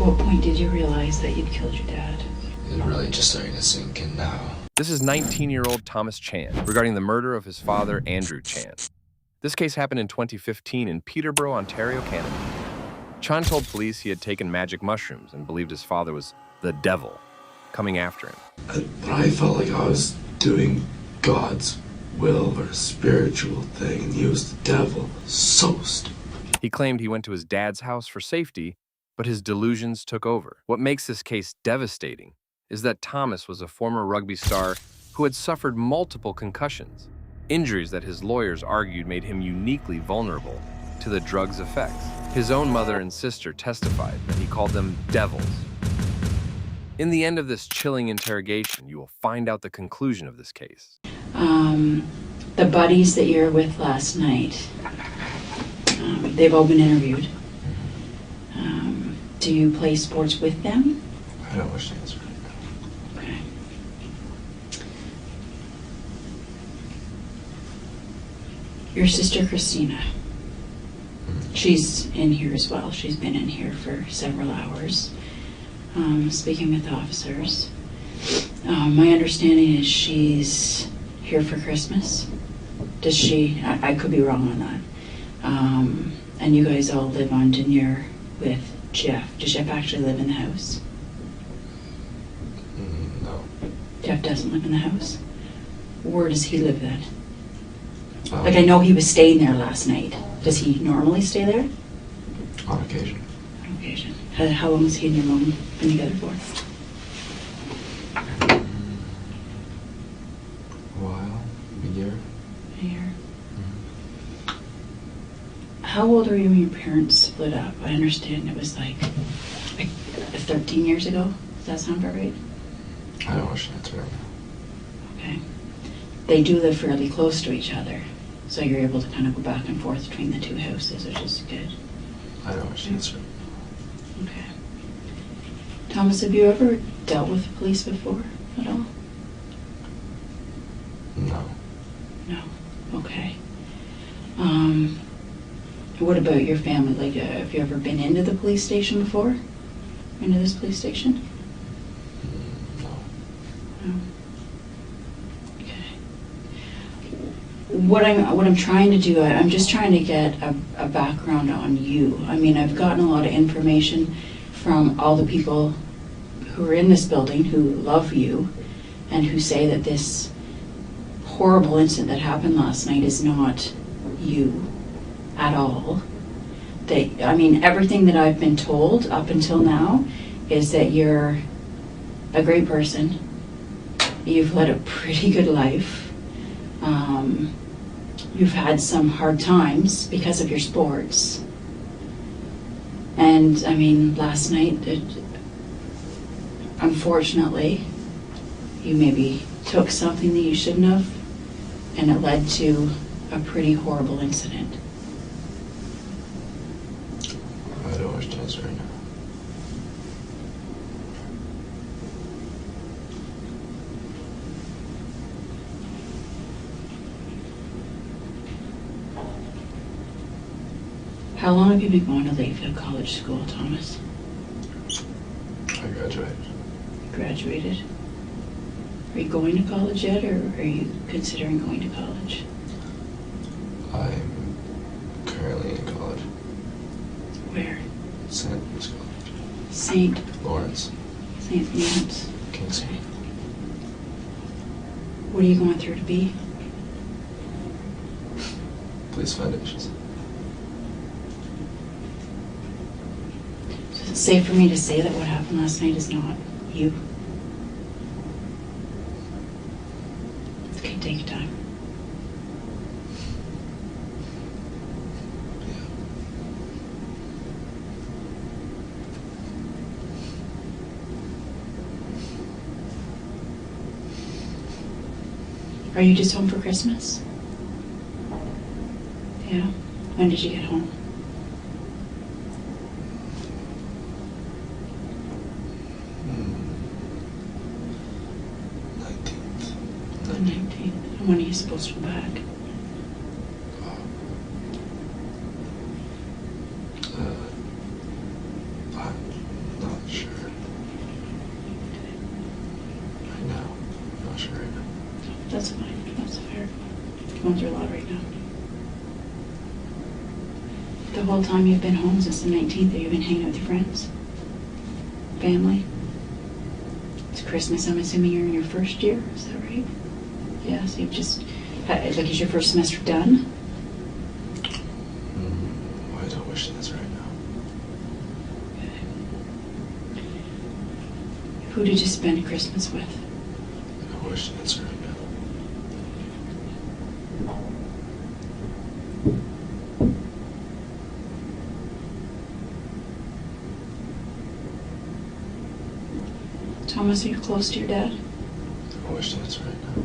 what point did you realize that you'd killed your dad? It's really just starting to sink in now. This is 19-year-old Thomas Chan regarding the murder of his father, Andrew Chan. This case happened in 2015 in Peterborough, Ontario, Canada. Chan told police he had taken magic mushrooms and believed his father was the devil coming after him. But I felt like I was doing God's will or a spiritual thing, and he was the devil. So stupid. He claimed he went to his dad's house for safety, but his delusions took over. What makes this case devastating is that Thomas was a former rugby star who had suffered multiple concussions, injuries that his lawyers argued made him uniquely vulnerable to the drug's effects. His own mother and sister testified that he called them devils. In the end of this chilling interrogation, you will find out the conclusion of this case. The buddies that you were with last night, they've all been interviewed. Do you play sports with them? I don't wish to answer right now. Okay. Your sister Christina, she's in here as well. She's been in here for several hours, speaking with officers. My understanding is she's here for Christmas. Does she? I could be wrong on that. And you guys all live on Denier with Jeff. Does Jeff actually live in the house? No. Jeff doesn't live in the house? Where does he live then? Like, I know he was staying there last night. Does he normally stay there? On occasion. On occasion. How long has he and your mom been together for? A while. A year. A year. How old were you when your parents split up? I understand it was like 13 years ago. Does that sound about right? I don't wish to answer right now. Okay. They do live fairly close to each other, so you're able to kind of go back and forth between the two houses, which is good. I don't wish to answer. Okay. Thomas, have you ever dealt with the police before at all? No. No. Okay. What about your family? Like, have you ever been into the police station before? Into this police station? No. No. Okay. What I'm trying to do, I'm just trying to get a background on you. I mean, I've gotten a lot of information from all the people who are in this building who love you and who say that this horrible incident that happened last night is not you at all. I mean, everything that I've been told up until now is that you're a great person. You've led a pretty good life. You've had some hard times because of your sports. And I mean, last night, unfortunately, you maybe took something that you shouldn't have, and it led to a pretty horrible incident. I don't wish to answer right now. How long have you been going to Lakeville College School, Thomas? I graduated. Graduated? Are you going to college yet, or are you considering going to college? I'm currently in college. Where? St. Louis College. St. Lawrence. St. Lawrence. Kingston. What are you going through to be? Police Foundations. So is it safe for me to say that what happened last night is not you? Okay, take your time. Are you just home for Christmas? Yeah. When did you get home? The 19th. And when are you supposed to go back? I'm not going through a lot right now. The whole time you've been home since the 19th, you've been hanging out with your friends? Family? It's Christmas, I'm assuming you're in your first year, is that right? Yeah, so you've just, like, is your first semester done? I don't wish this right now. Okay. Who did you spend Christmas with? I wish this right now. Thomas, are you close to your dad? I wish that's right now.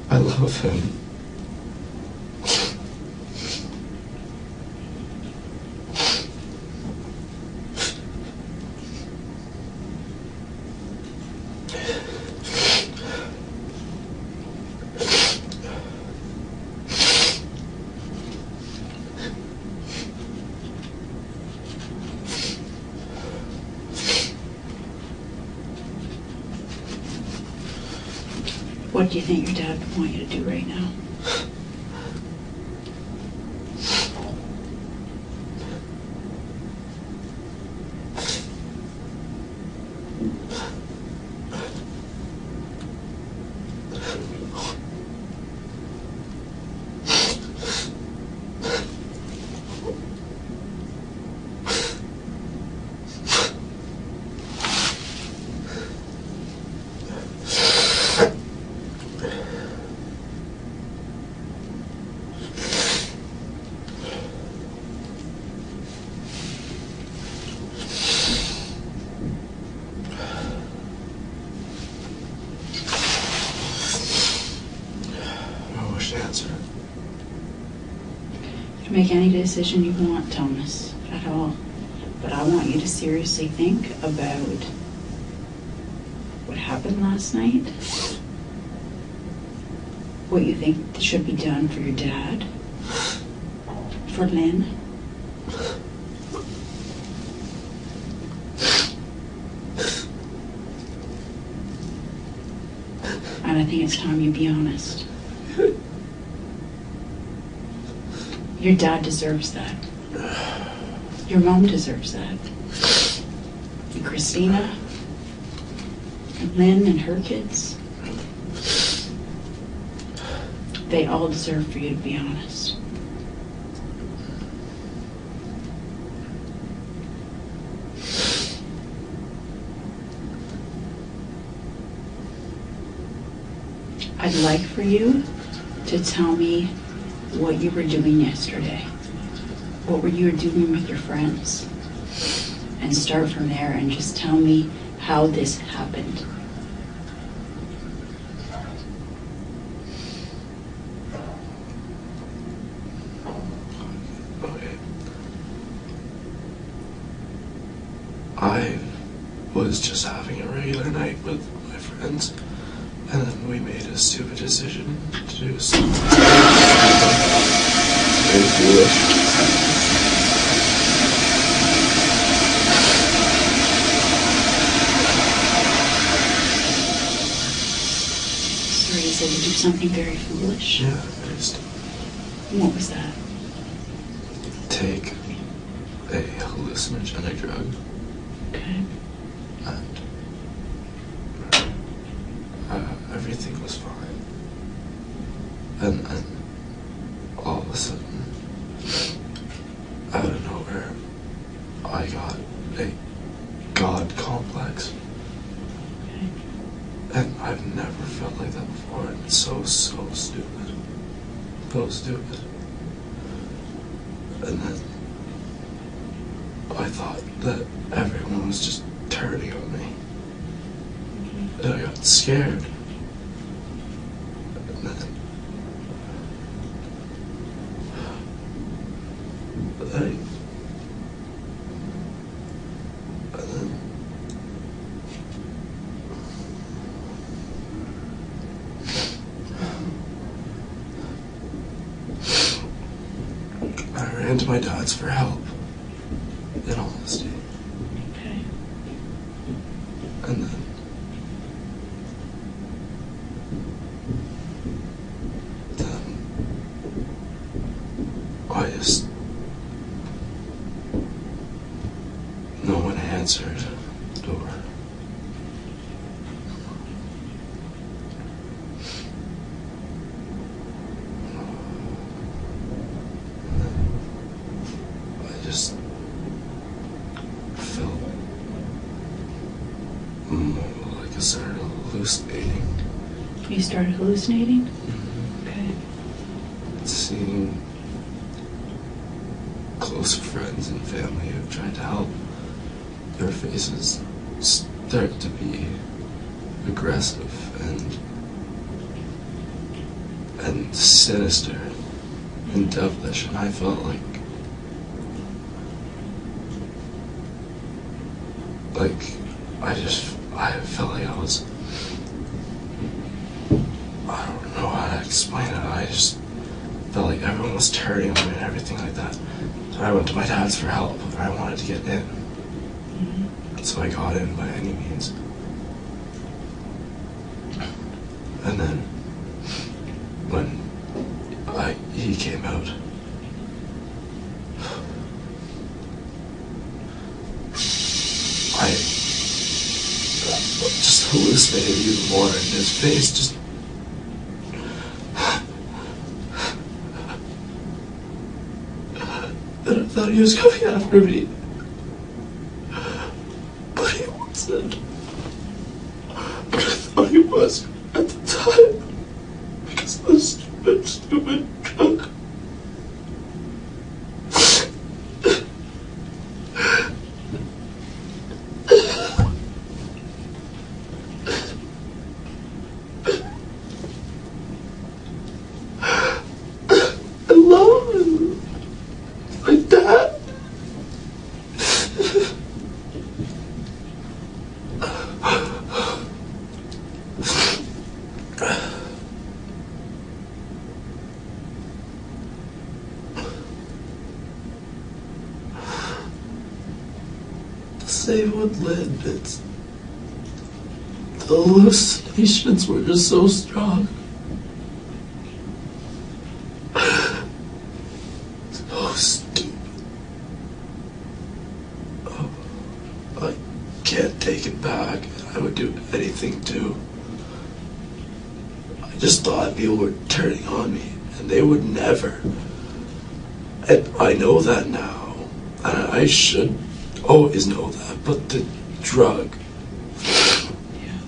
I love him. What do you think your dad would want you to do right now? Answer. You can make any decision you want, Thomas, at all. But I want you to seriously think about what happened last night, what you think should be done for your dad, for Lynn. And I think it's time you be honest. Your dad deserves that. Your mom deserves that. And Christina, and Lynn and her kids, they all deserve for you to be honest. I'd like for you to tell me what you were doing yesterday. What were you doing with your friends? And start from there and just tell me how this happened. Okay. I was just having a regular night with my friends, and then we made a stupid decision to do something very foolish. Sorry, you said you did something very foolish? Yeah, I just What was that? take a hallucinogenic drug, Okay. and everything was fine. And then, all of a sudden, out of nowhere, I got a God complex. Okay. And I've never felt like that before, and it's so stupid. So stupid. And then I thought that everyone was just turning on me. And I got scared. And then I ran to my dad's for help, in honesty. Okay. And then I just, no one answered the door. I just felt like I started hallucinating. You started hallucinating? Okay. Seeing close friends and family who've tried to help, their faces start to be aggressive and sinister and devilish, and I felt like I felt like I was, I don't know how to explain it. I just felt like everyone was turning on me and everything like that. So I went to my dad's for help, and I wanted to get in. So I got in by any means. And then when he came out, I just hallucinated even more, and his face just and I thought he was coming after me, but he wasn't. But I thought he was at the time because of the stupid drug. I love him. My dad. To say what lived, it's the hallucinations were just so strong. So stupid. Oh, I can't take it back. I would do anything to. I just thought people were turning on me, and they would never. And I know that now, and I should always know that, but the drug. Yeah.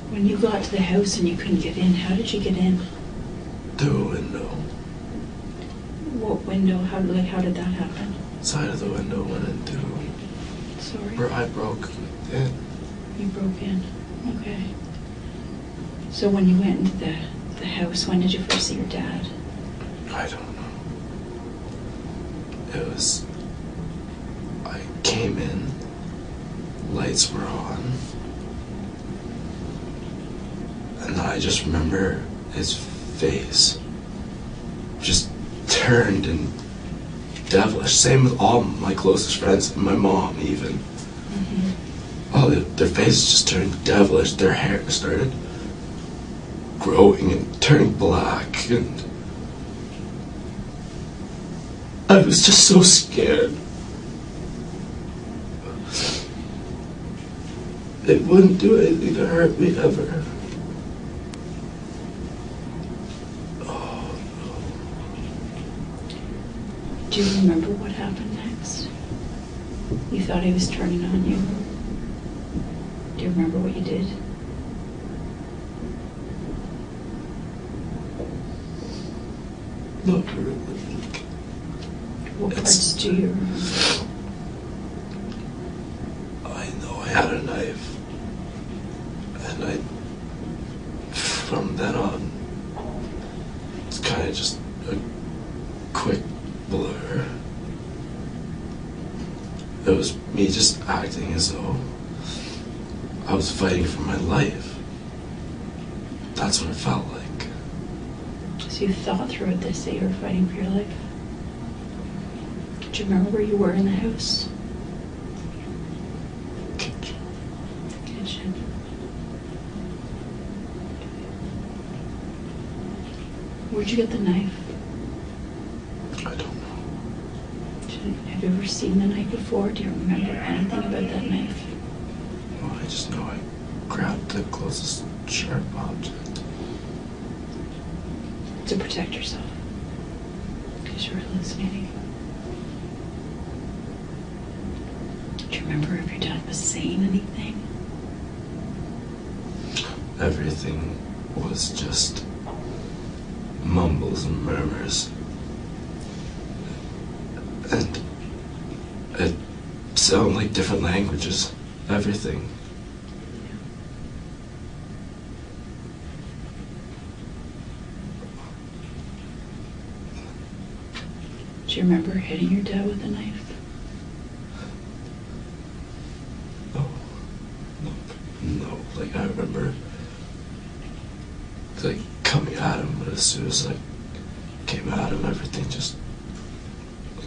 When you got to the house and you couldn't get in, how did you get in? Through a window. What window? How did that happen? Side of the window went in through Sorry. where I broke in. You broke in. Okay. So when you went into the house, when did you first see your dad? I don't know. It was, I came in, lights were on, and then I just remember his face just turned and devilish. Same with all my closest friends, and my mom even. Oh, their faces just turned devilish. Their hair started growing and turning black, and I was just so scared. It wouldn't do anything to hurt me ever. Oh, no. Do you remember what happened next? You thought he was turning on you. Do you remember what you did? Not really. What parts do you remember? I know I had a knife. And from then on, it's kind of just a quick blur. It was me just acting as though I was fighting for my life. That's what it felt like. So you thought throughout this that you were fighting for your life? Do you remember where you were in the house? Kitchen. Kitchen. Where'd you get the knife? I don't know. Have you ever seen the knife before? Do you remember anything about that knife? Well, I just know I grabbed the closest sharp object. To protect yourself. Because you were hallucinating. Do you remember if your dad was saying anything? Everything was just mumbles and murmurs. And it sounded like different languages. Everything. Do you remember hitting your dad with a knife? No. Like, I remember, like, coming at him, but as soon as I came at him, everything just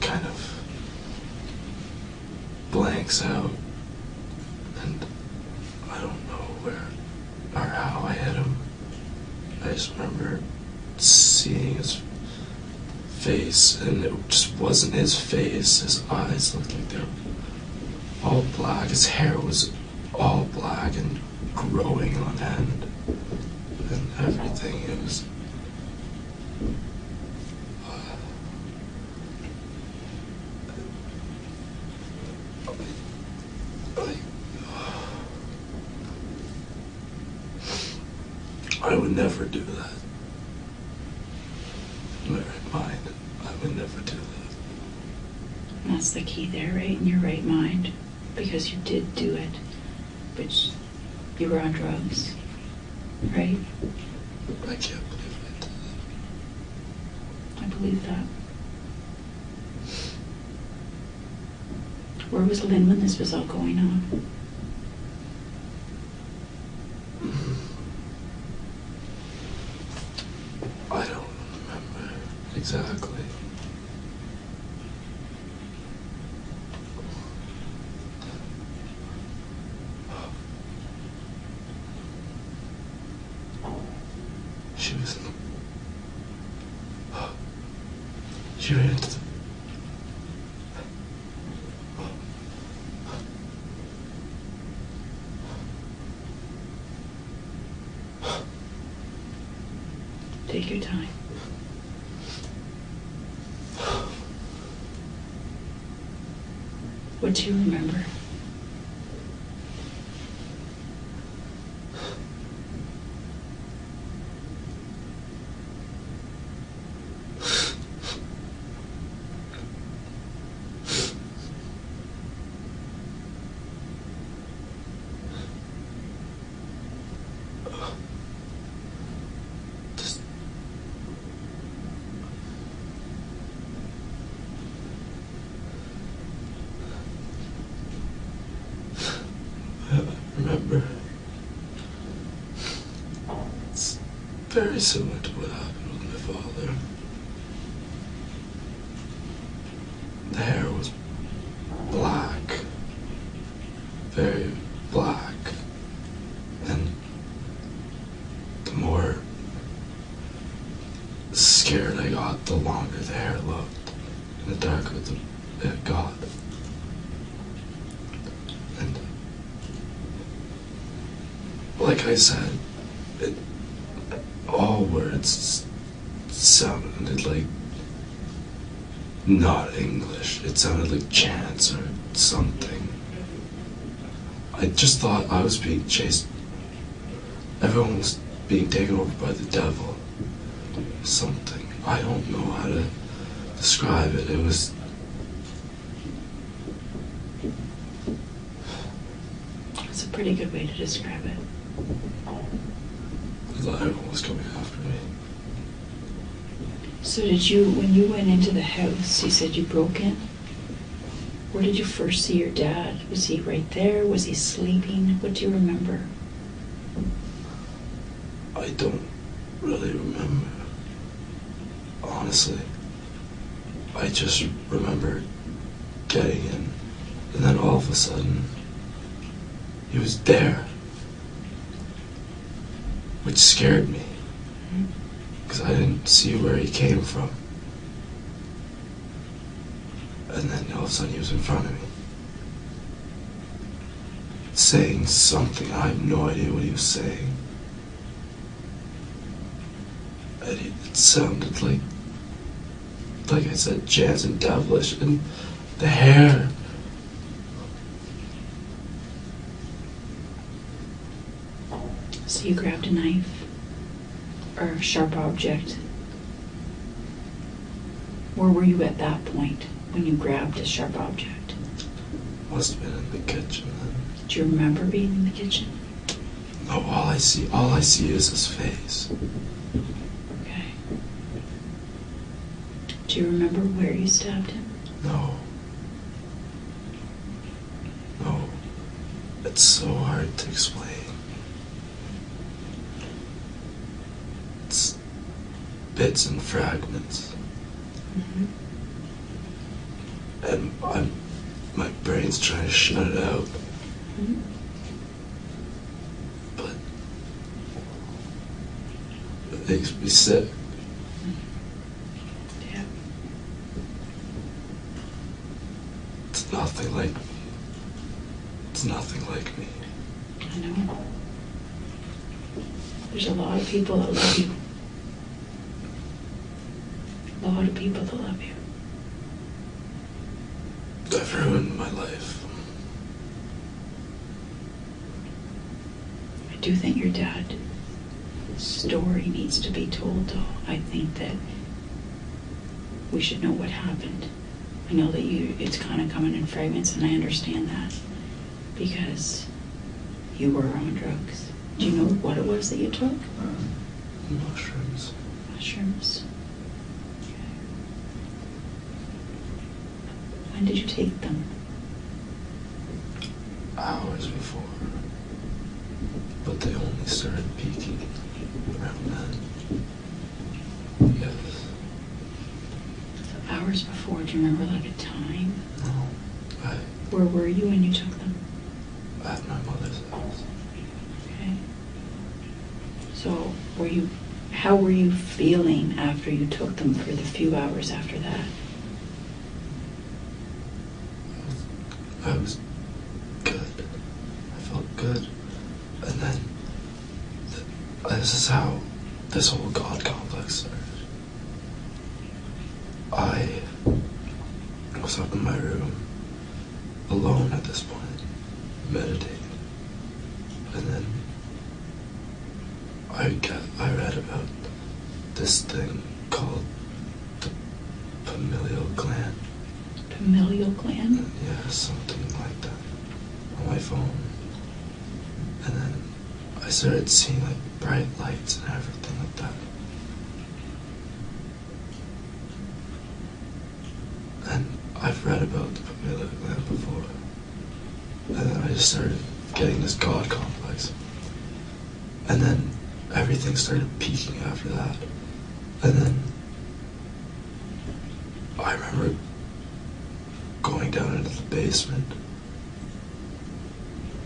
kind of blanks out. And I don't know where or how I hit him. I just remember seeing his face, and it just wasn't his face. His eyes looked like they were all black. His hair was all black and growing on end, and everything. It was I would never do that. In my right mind, I would never do that. And that's the key there, right? In your right mind. Because you did do it. But you were on drugs. Right? I can't believe I did that. I believe that. Where was Lynn when this was all going on? I don't remember exactly. She was in the... She ran into the... Take your time. What do you remember? Remember, it's very similar to what happened with my father. The hair was black, very black, and the more scared I got, the longer the hair looked. in the dark with God. And like I said, all words sounded like not English. It sounded like chants or something. I just thought I was being chased. Everyone was being taken over by the devil. Something. I don't know how to describe it. It was... It's a pretty good way to describe it. I thought everyone was coming after me. So did you, when you went into the house, you said you broke in? Where did you first see your dad? Was he right there? Was he sleeping? What do you remember? I don't really remember. Honestly. I just remember getting in, and then all of a sudden, he was there. Which scared me. Because I didn't see where he came from. And then all of a sudden he was in front of me. Saying something. I have no idea what he was saying. And it sounded like I said, chants and devilish. And the hair. So you grabbed a knife or a sharp object. Where were you at that point when you grabbed a sharp object? Must have been in the kitchen then. Do you remember being in the kitchen? No, all I see is his face. Okay. Do you remember where you stabbed him? No. No. It's so hard to explain. It's bits and fragments. Mm-hmm. And my brain's trying to shut it out. Mm-hmm. But it makes me sick. Yeah. It's nothing like me. It's nothing like me. I know. There's a lot of people that love you. A lot of people that love you. I've ruined my life. I do think your dad's story needs to be told, though. I think that we should know what happened. I know that it's kind of coming in fragments, and I understand that because you were on drugs. Do you know what it was that you took? Mushrooms. Mushrooms. Okay. When did you take them? Hours before. But they only started peaking around then. Yes. So hours before, do you remember like a time? No. Where were you when you took them? At my mother's house. Okay. So how were you feeling after you took them for the few hours after that? I was good. I felt good. And then, this is how this whole God complex started. I was up in my room, alone at this point, meditating. And then I read about this thing called the familial gland. Familial gland? Yeah, something like that on my phone. And then I started seeing like bright lights and everything like that. And I've read about the familial gland before. And then I just started getting this God complex. And then everything started peaking after that. And then I remember going down into the basement.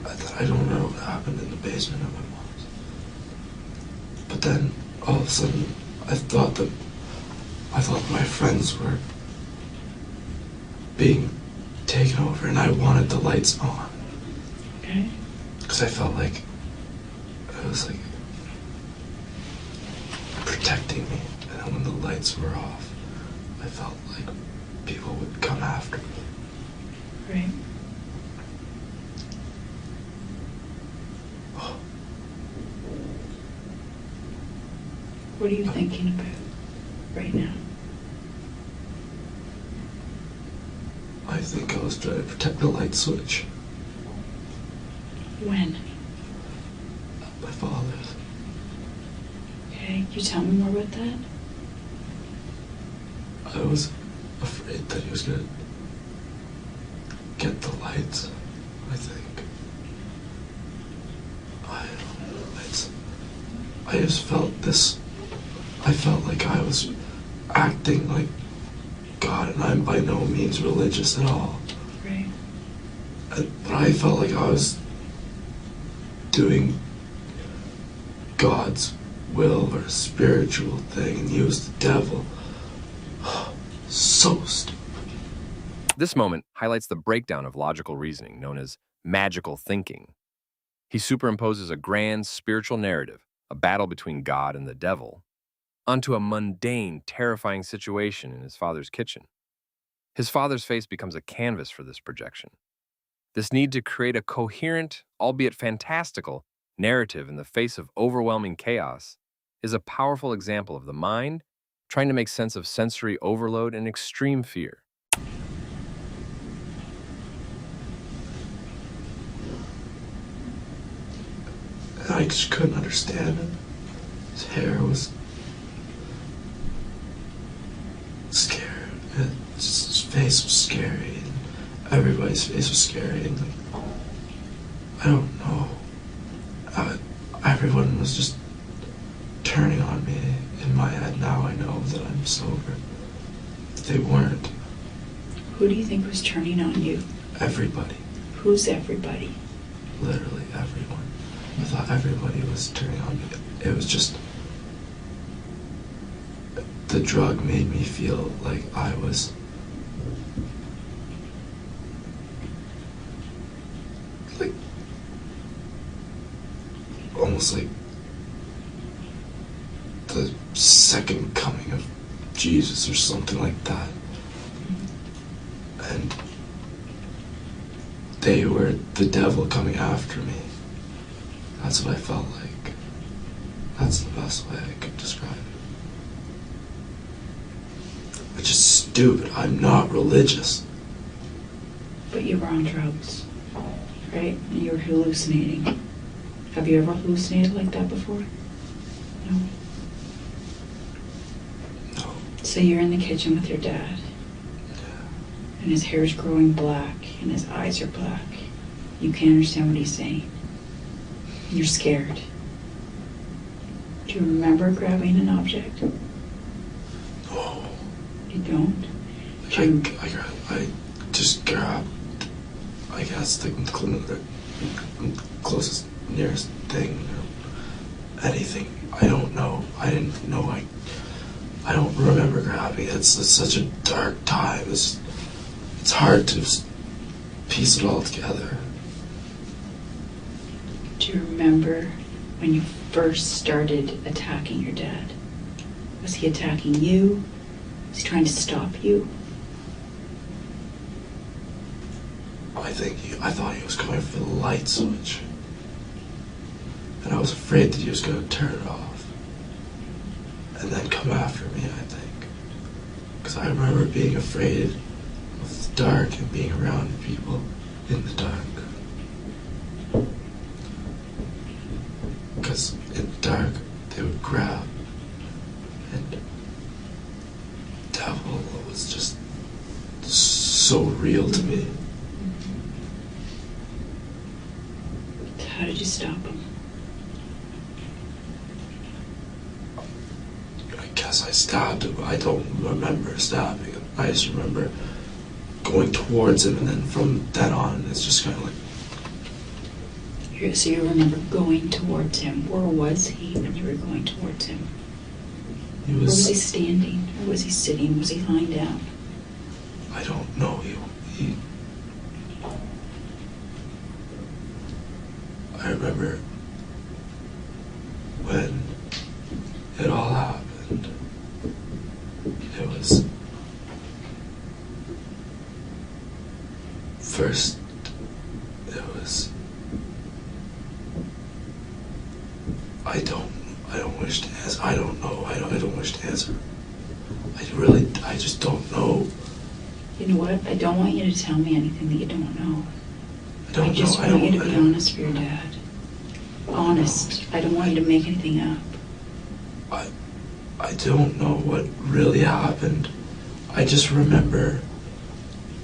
I don't remember what happened in the basement of my mom's. But then all of a sudden I thought my friends were being taken over, and I wanted the lights on. Okay. Because I felt like it was like protecting me. And then when the lights were off, I felt like people would come after me. Right. What are you thinking about right now? I think I was trying to protect the light switch. When? My father's. Okay, can you tell me more about that? I was afraid that he was gonna get the lights, I think. I just felt this. I felt like I was acting like God, and I'm by no means religious at all. Right. But I felt like I was doing God's will or a spiritual thing, and he was the devil. So stupid. This moment highlights the breakdown of logical reasoning known as magical thinking. He superimposes a grand spiritual narrative, a battle between God and the devil, onto a mundane, terrifying situation in his father's kitchen. His father's face becomes a canvas for this projection. This need to create a coherent, albeit fantastical, narrative in the face of overwhelming chaos is a powerful example of the mind trying to make sense of sensory overload and extreme fear. And I just couldn't understand him. His hair was scary. His face was scary. And everybody's face was scary. And like, I don't know. Everyone was just turning on me. In my head now I know that I'm sober. They weren't. Who do you think was turning on you? Everybody. Who's everybody? Literally everyone. I thought everybody was turning on me. It was just... The drug made me feel like I was... like... almost like... the second coming of Jesus or something like that. And they were the devil coming after me. That's what I felt like. That's the best way I could describe it. It's just stupid. I'm not religious. But you were on drugs, right? And you were hallucinating. Have you ever hallucinated like that before? No. No. So you're in the kitchen with your dad, and his hair's growing black, and his eyes are black. You can't understand what he's saying. You're scared. Do you remember grabbing an object? No. You don't? I just grabbed, I guess, the closest, nearest thing, or anything. I don't know. I didn't know. I don't remember grabbing it. It's such a dark time. It's hard to piece it all together. Do you remember when you first started attacking your dad? Was he attacking you? Was he trying to stop you? I thought he was going for the light switch. And I was afraid that he was going to turn it off. And then come after me, I think. Because I remember being afraid of the dark and being around people in the dark. Because in the dark, they would grab. And the devil was just so real to me. How did you stop him? I guess I stabbed him. I don't remember stabbing him. I just remember going towards him, and then from then on, it's just kind of like... So you remember going towards him. Where was he when you were going towards him? He Where was he was... standing? Or was he sitting? Was he lying down? I I don't know. He I remember when it all happened. It was first. It was. I don't wish to answer. I don't know. I don't wish to answer. I just don't know. You know what? I don't want you to tell me anything that you don't know. I just want you to be honest with your dad. Honest. I don't want you to make anything up. I don't know what really happened. I just remember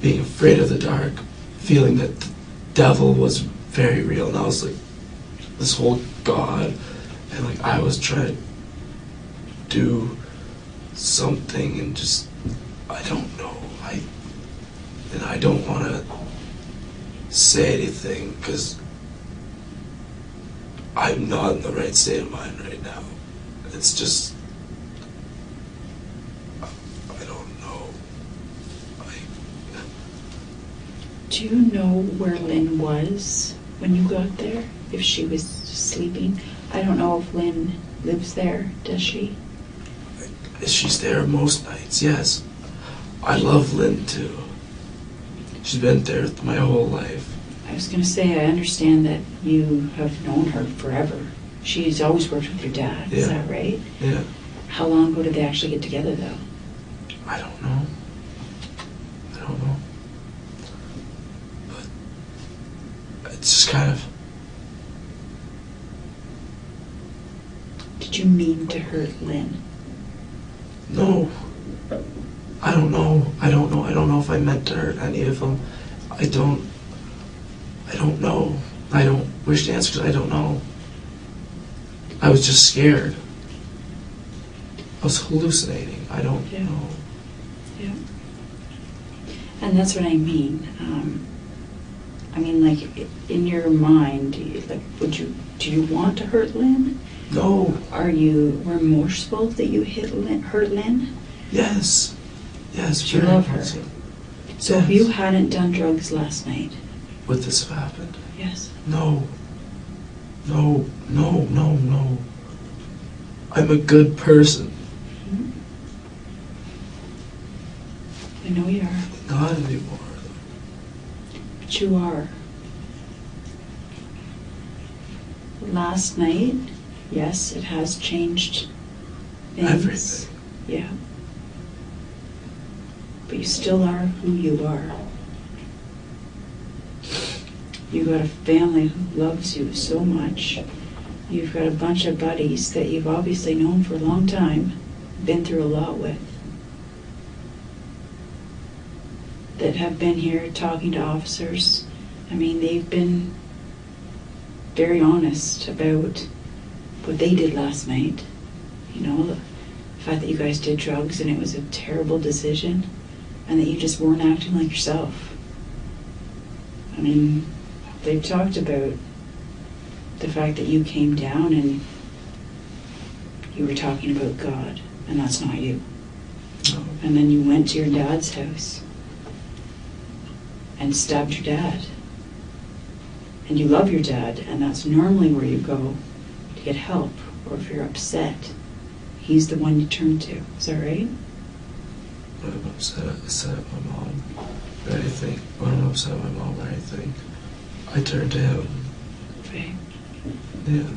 being afraid of the dark, feeling that the devil was very real, and I was like, this whole God, and like I was trying to do something, and just I don't know. I don't want to say anything because I'm not in the right state of mind right now. It's just I don't know. Do you know where Lynn was when you got there? If she was sleeping? I don't know if Lynn lives there, does she? She's there most nights, yes. I love Lynn too. She's been there my whole life. I was going to say, I understand that you have known her forever. She's always worked with your dad, Yeah. Is that right? Yeah. How long ago did they actually get together, though? I don't know. But it's just kind of. Did you mean to hurt Lynn? No. I don't know. I don't know if I meant to hurt any of them. I don't know. I don't wish to answer because I don't know. I was just scared. I was hallucinating. I don't know. Yeah. And that's what I mean. Like, in your mind, like, do you want to hurt Lynn? No. Are you remorseful that you hurt Lynn? Yes. Yes. But you love her. So So if you hadn't done drugs last night... would this have happened? Yes. No. I'm a good person. Mm-hmm. I know you are. Not anymore. But you are. Last night, yes, it has changed things. Everything. Yeah. But you still are who you are. You got a family who loves you so much. You've got a bunch of buddies that you've obviously known for a long time, been through a lot with, that have been here talking to officers. I mean, they've been very honest about what they did last night. You know, the fact that you guys did drugs and it was a terrible decision, and that you just weren't acting like yourself. I mean, they've talked about the fact that you came down and you were talking about God, and that's not you. No. And then you went to your dad's house and stabbed your dad. And you love your dad, and that's normally where you go to get help, or if you're upset, he's the one you turn to. Is that right? When I'm upset at my mom or anything, when I'm upset at my mom or anything, I turn to him. Right. Yeah.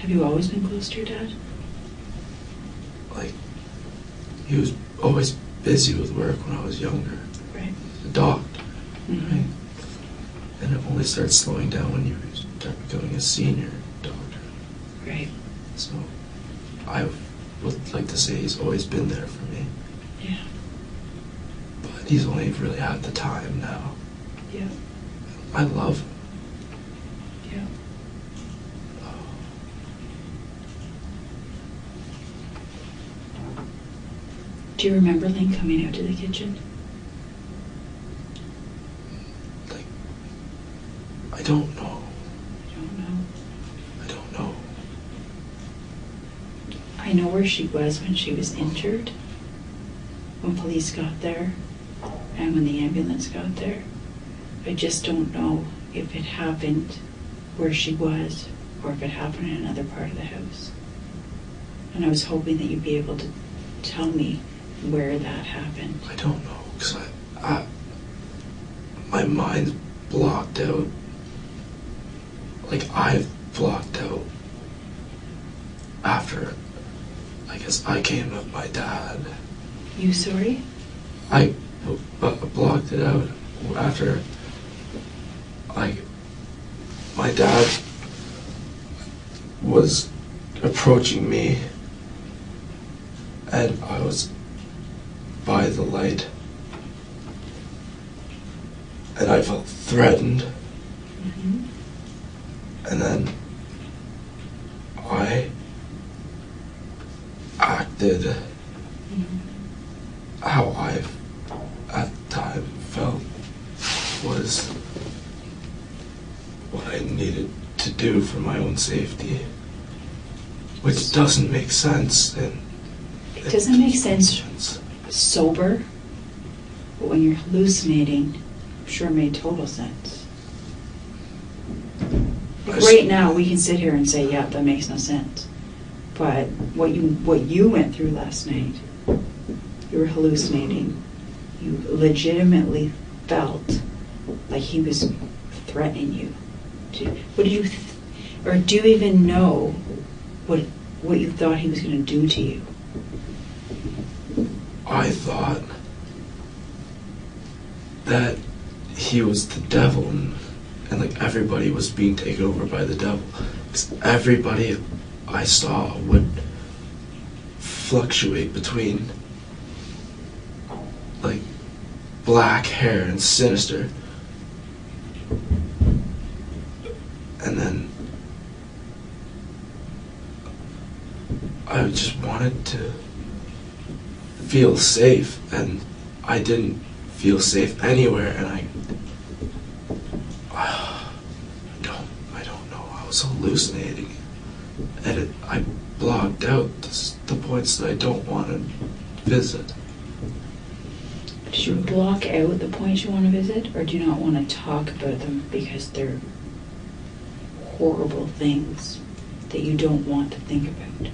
Have you always been close to your dad? Like, he was always busy with work when I was younger. Right. A doctor, Mm-hmm. right? And it only started slowing down when you start becoming a senior doctor. Right. So, I would like to say he's always been there for me. Yeah. But he's only really had the time now. Yeah. I love him. Yeah. Do you remember Lynn coming out to the kitchen? Like, I don't know. I don't know. I don't know. I know where she was when she was injured, when police got there, and when the ambulance got there. I just don't know if it happened where she was or if it happened in another part of the house. And I was hoping that you'd be able to tell me where that happened. I don't know, because my mind's blocked out. Like, I've blocked out after, I guess, I came with my dad. You sorry? I blocked it out after, like, my dad was approaching me and I was by the light and I felt threatened. Mm-hmm. And then I acted how I at the time felt was what I needed to do for my own safety, which doesn't make sense. And it doesn't make sense sober, but when you're hallucinating, I'm sure it made total sense. Like right now, we can sit here and say, yeah, that makes no sense. But what you went through last night, you were hallucinating. You legitimately felt like he was threatening you. What did you, or do you even know what you thought he was going to do to you? I thought that he was the devil and like everybody was being taken over by the devil. Because everybody I saw would fluctuate between like black hair and sinister. And then I just wanted to feel safe, and I didn't feel safe anywhere, and I don't know, I was hallucinating, and I blocked out the points that I don't want to visit. Did you block out the points you want to visit, or do you not want to talk about them because they're horrible things that you don't want to think about?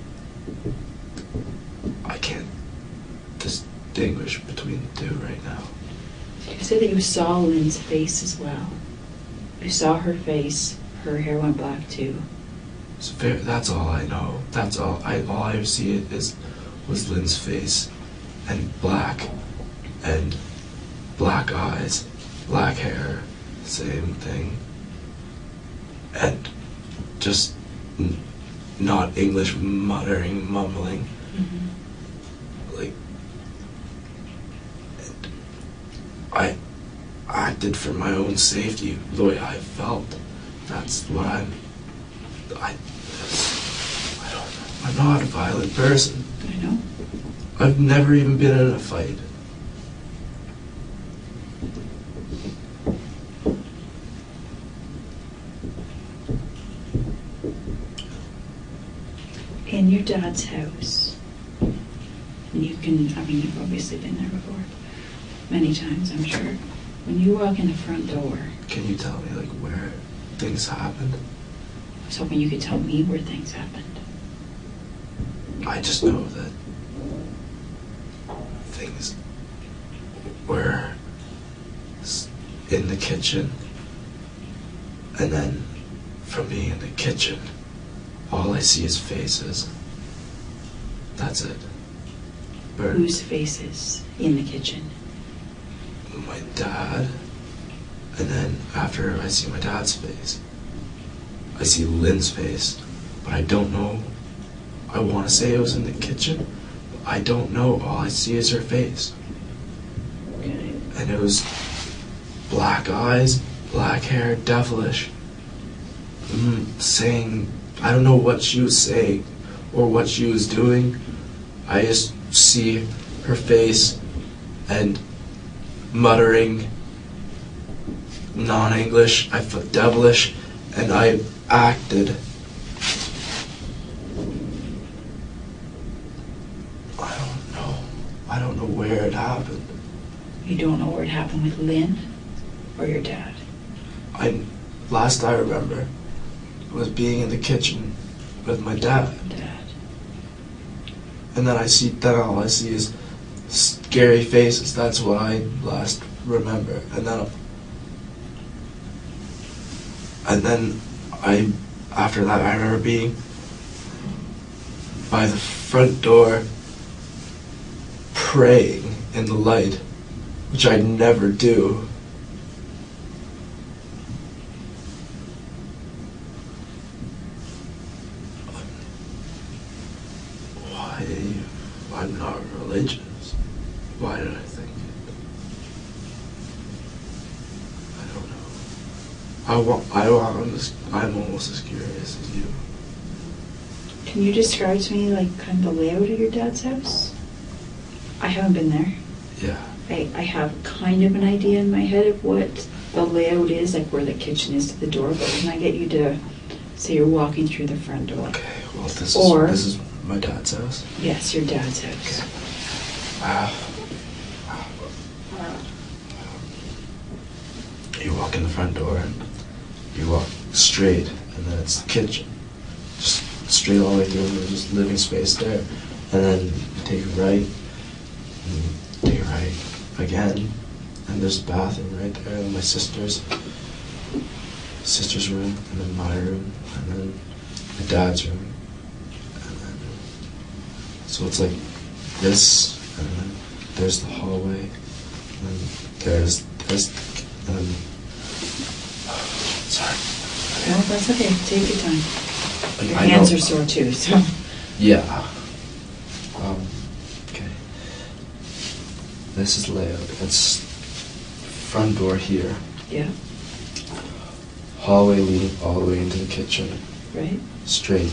I can't distinguish between the two right now. You said that you saw Lynn's face as well. You saw her face, her hair went black too. That's all I know. That's all I see was Lynn's face, and black eyes, black hair, same thing, and just not English, muttering, mumbling. Mm-hmm. Like, I acted for my own safety the way I felt. That's what I don't know. I'm not a violent person. I know. I've never even been in a fight. In your dad's house, you've obviously been there before, many times, I'm sure. When you walk in the front door, Can you tell me, like, where things happened? I was hoping you could tell me where things happened. I just know that things were in the kitchen, and then from being in the kitchen, all I see is faces. That's it. Whose faces in the kitchen? My dad, and then after I see my dad's face, I see Lynn's face, but I don't know. I want to say it was in the kitchen, but I don't know. All I see is her face. Okay. And it was black eyes, black hair, devilish, saying, I don't know what she was saying or what she was doing. I just see her face and muttering non-English. I felt devilish, and I acted. I don't know where it happened. You don't know where it happened with Lynn or your dad? Last I remember was being in the kitchen with my dad. And then all I see is scary faces. That's what I last remember. And then after that, I remember being by the front door praying in the light, which I never do. I'm not religious. Why did I think it? I don't know. I'm almost as curious as you. Can you describe to me like kind of the layout of your dad's house? I haven't been there. Yeah. I have kind of an idea in my head of what the layout is, like where the kitchen is to the door, but can I get you to say you're walking through the front door? Okay, well this is my dad's house. Yes, your dad's house. You walk in the front door and you walk straight, and then it's the kitchen. Just straight all the way through, and there's just living space there. And then you take a right, and you take a right again, and there's a bathroom right there, and my sister's room, and then my room, and then my dad's room. So it's like this, and then there's the hallway, and then there's sorry. No, that's okay. Take your time. Like, Your hands are sore too, so. Yeah. Okay. This is layout. It's front door here. Yeah. Hallway leading all the way into the kitchen. Right. Straight.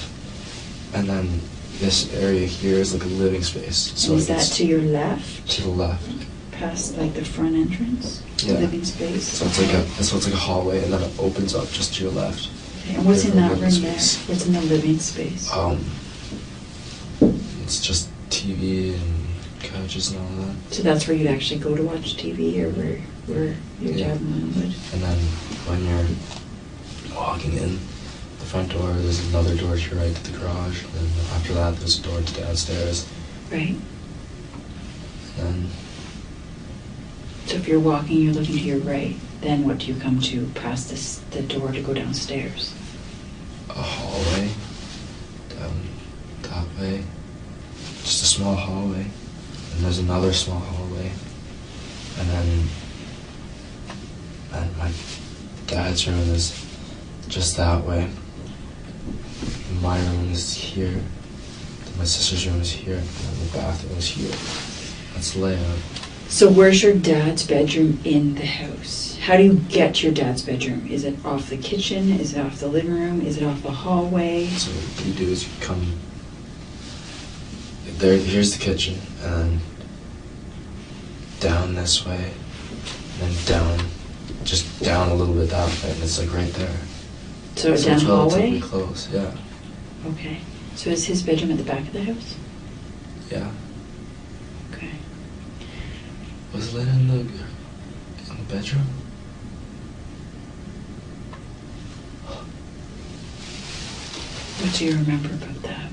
And then this area here is like a living space. So is that to your left? To the left. Past like the front entrance? Yeah. Living space? So it's like a hallway, and then it opens up just to your left. Okay. And what's in that room there? Space. What's in the living space? It's just TV and couches and all that. So that's where you actually go to watch TV, or where your dad and mom would? And then when you're walking in the front door, there's another door to your right to the garage, and then after that there's a door to downstairs. Right. And so if you're walking, you're looking to your right, then what do you come to past the door to go downstairs? a hallway down that way. Just a small hallway. And there's another small hallway. And my dad's room is just that way. My room is here. Then my sister's room is here. And then the bathroom is here. That's the layout. So where's your dad's bedroom in the house? How do you get to your dad's bedroom? Is it off the kitchen? Is it off the living room? Is it off the hallway? So what you do is you come there. Here's the kitchen, and then down this way, and then down, just down a little bit that way, and it's like right there. So down it's hallway? relatively close, yeah. Okay. So is his bedroom at the back of the house? Yeah. Okay. Was Lynn in the bedroom? What do you remember about that?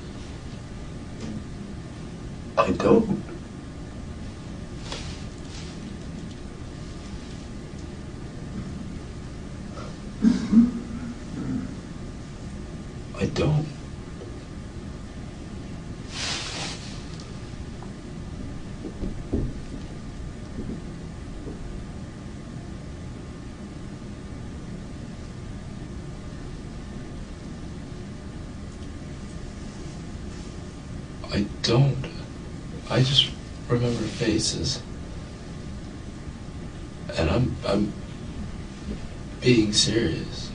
I don't. I don't. I don't. I just remember faces. And I'm being serious.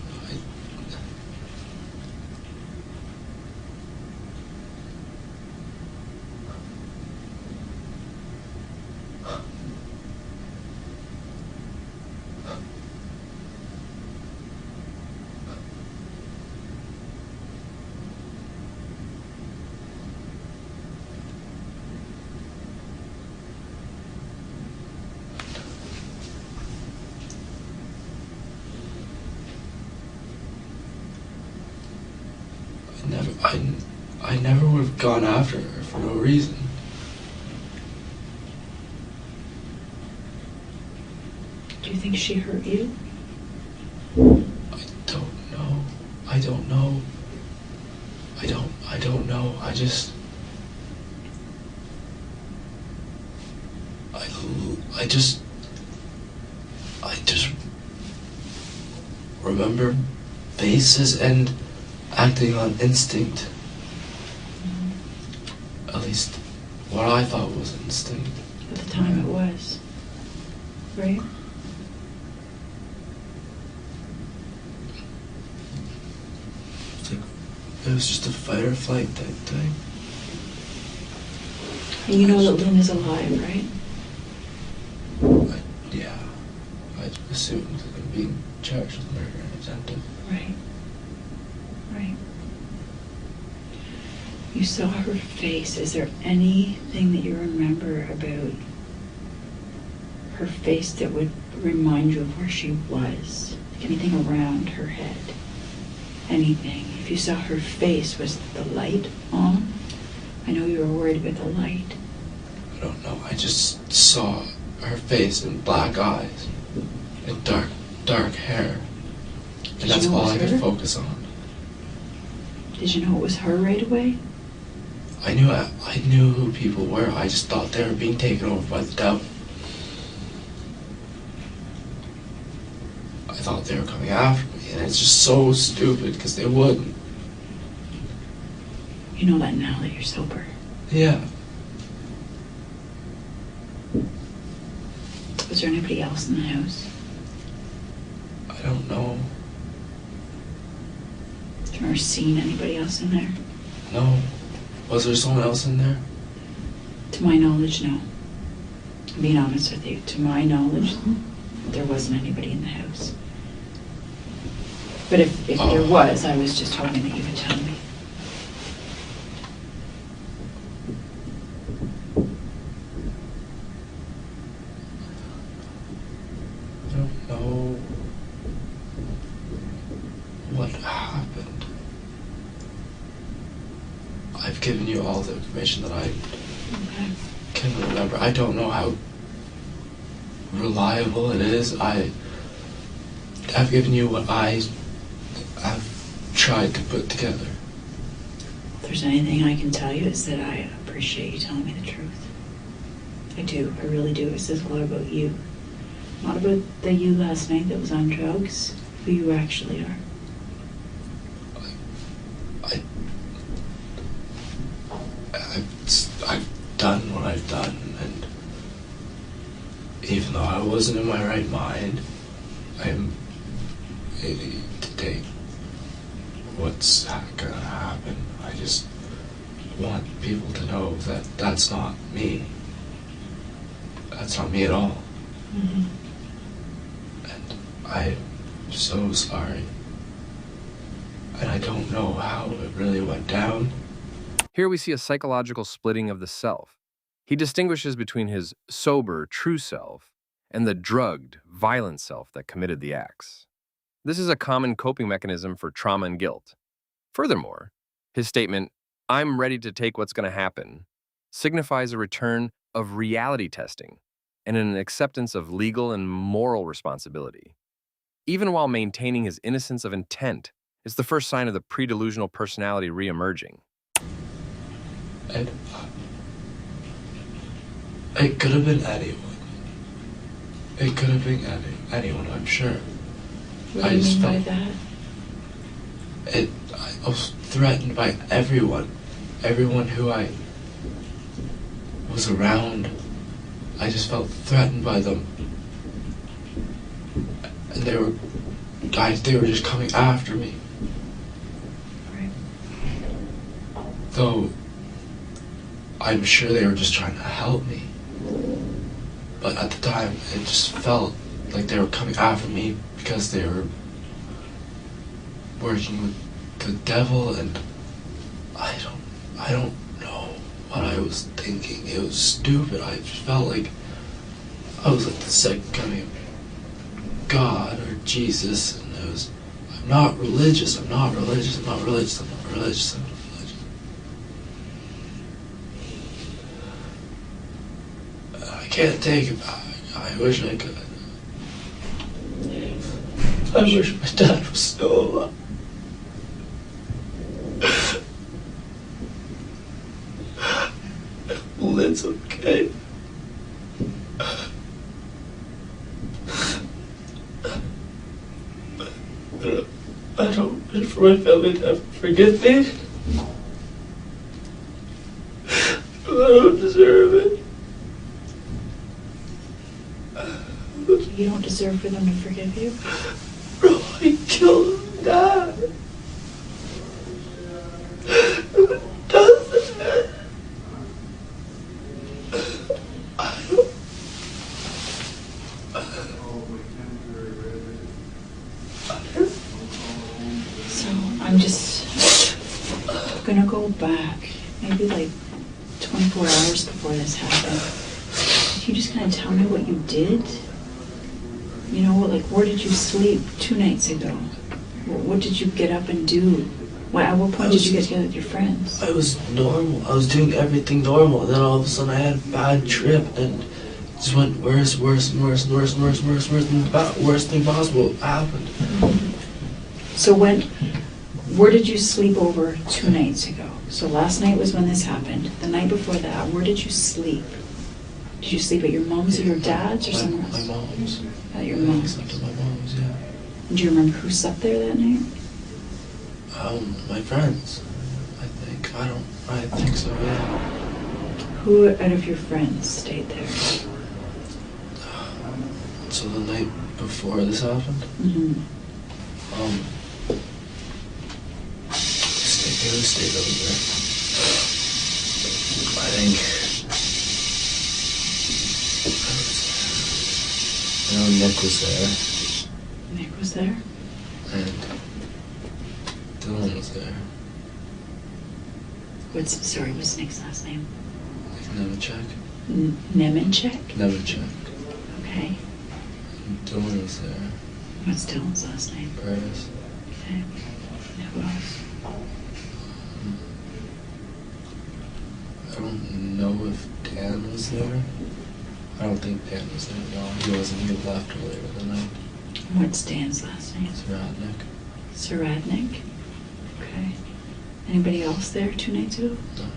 I never would have gone after her for no reason. Do you think she hurt you? I don't know. I don't know. I don't know. I just remember faces and acting on instinct. At least what I thought was instinct. At the time it was. Right? It was just a fight or flight type thing. And you know that Lynn is alive, right? Yeah. I assumed being charged with murder and attempted. Right. Right. You saw her face. Is there anything that you remember about her face that would remind you of where she was? Like anything around her head? Anything? If you saw her face, was the light on? I know you were worried about the light. I don't know. I just saw her face and black eyes and dark hair. And that's all I could focus on. Did you know it was her right away? I knew who people were. I just thought they were being taken over by the devil. I thought they were coming after me, and it's just so stupid because they wouldn't. You know that now that you're sober. Yeah. Was there anybody else in the house? I don't know. Have you ever seen anybody else in there? No. Was there someone else in there? To my knowledge, no. I'm being honest with you. To my knowledge, there wasn't anybody in the house. But if there was, I was just hoping that you would tell me. I don't know what happened. I've given you all the information that I can remember. I don't know how reliable it is. I've given you what I've tried to put together. If there's anything I can tell you, it's that I appreciate you telling me the truth. I do. I really do. It says a lot about you. Not about the you last night that was on drugs, who you actually are. I've done what I've done, and even though I wasn't in my right mind, I'm ready to take what's gonna happen. I just want people to know that that's not me. That's not me at all. Mm-hmm. And I'm so sorry. And I don't know how it really went down. Here we see a psychological splitting of the self. He distinguishes between his sober, true self and the drugged, violent self that committed the acts. This is a common coping mechanism for trauma and guilt. Furthermore, his statement, "I'm ready to take what's going to happen," signifies a return of reality testing and an acceptance of legal and moral responsibility. Even while maintaining his innocence of intent, is the first sign of the pre-delusional personality re-emerging. And it could have been anyone. It could have been anyone, I'm sure. What do you mean by that? I was threatened by everyone. Everyone who I was around. I just felt threatened by them. And they were just coming after me. Right. Though I'm sure they were just trying to help me. But at the time, it just felt like they were coming after me because they were working with the devil, and I don't know what I was thinking. It was stupid. I just felt like I was like the second coming of God or Jesus, and it was, I'm not religious, I'm not religious, I'm not religious, I'm not religious. I can't take it back. I wish I could. I wish my dad was still alive. Well, it's okay. I don't wish for my family to ever forget me. I don't deserve it. You don't deserve for them to forgive you? Bro, I killed Dad. Who does that? So I'm just gonna go back, maybe like 24 hours before this happened. Can you just kind of tell me what you did? You know, like, where did you sleep 2 nights ago? What did you get up and do? At what point did you get together with your friends? I was normal. I was doing everything normal. And then all of a sudden I had a bad trip and it just went worse. And the worst thing possible happened. So where did you sleep over 2 nights ago? So last night was when this happened. The night before that, where did you sleep? Did you sleep at your mom's or your dad's or somewhere else? My mom's. At your mom's. I slept at my mom's, yeah. Do you remember who slept there that night? My friends, I think. I think so, yeah. Who out of your friends stayed there? So the night before this happened, Mm-hmm. Who stayed over there? I think. I know Nick was there. Nick was there? And Dylan was there. What's Nick's last name? Nemenchek. Nemenchek? Nemenchek. Okay. And Dylan was there. What's Dylan's last name? Paris. Okay. And who else? I don't know if Dan was there. I don't think Dan was there. No, he wasn't. He had left earlier in the night. What's Dan's last name? Saradnik. Saradnik? Okay. Anybody else there 2 nights ago? No.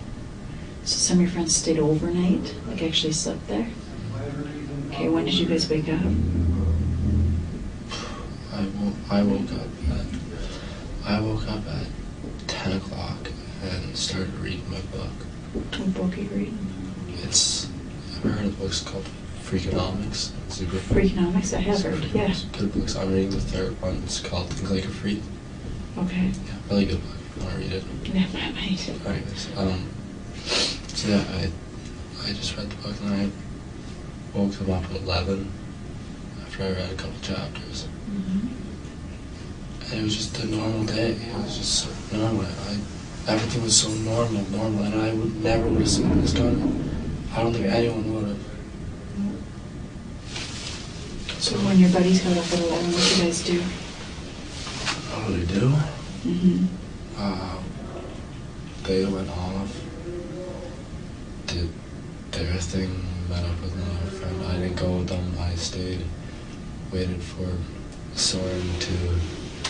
So some of your friends stayed overnight? Like actually slept there? Okay, when did you guys wake up? I woke up at 10 o'clock and started reading my book. What book are you reading? I've heard of books called Freakonomics. Super Freakonomics? I have heard, yeah. Good books. I'm reading the third one. It's called Think Like a Freak. Okay. Yeah, really good book. If you want to read it. Yeah, I might. Anyways, so yeah, I just read the book and I woke him up at 11 after I read a couple chapters. Mm-hmm. And it was just a normal day. It was just so normal. Everything was so normal, and I never would have seen this coming. I don't think anyone would have. So when your buddies got up at 11, what did you guys do? What did we do? Mm-hmm. They went off, did their thing, met up with another friend. I didn't go with them. I stayed, waited for Soren to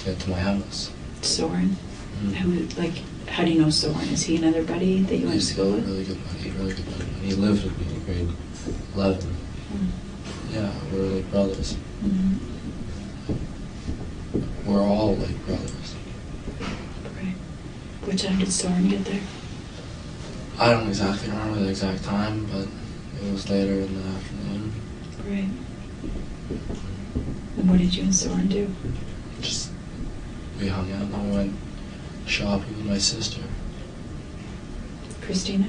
get to my house. Soren? Mm-hmm. How do you know Soren? Is he another buddy that you went to school with? Really good buddy, really good buddy. He lived with me in grade 11. Mm-hmm. Yeah, we're like brothers. Mm-hmm. We're all like brothers. Right. What time did Soren get there? I don't exactly remember the exact time, but it was later in the afternoon. Right. And what did you and Soren do? We hung out and then we went shopping with my sister. Christina?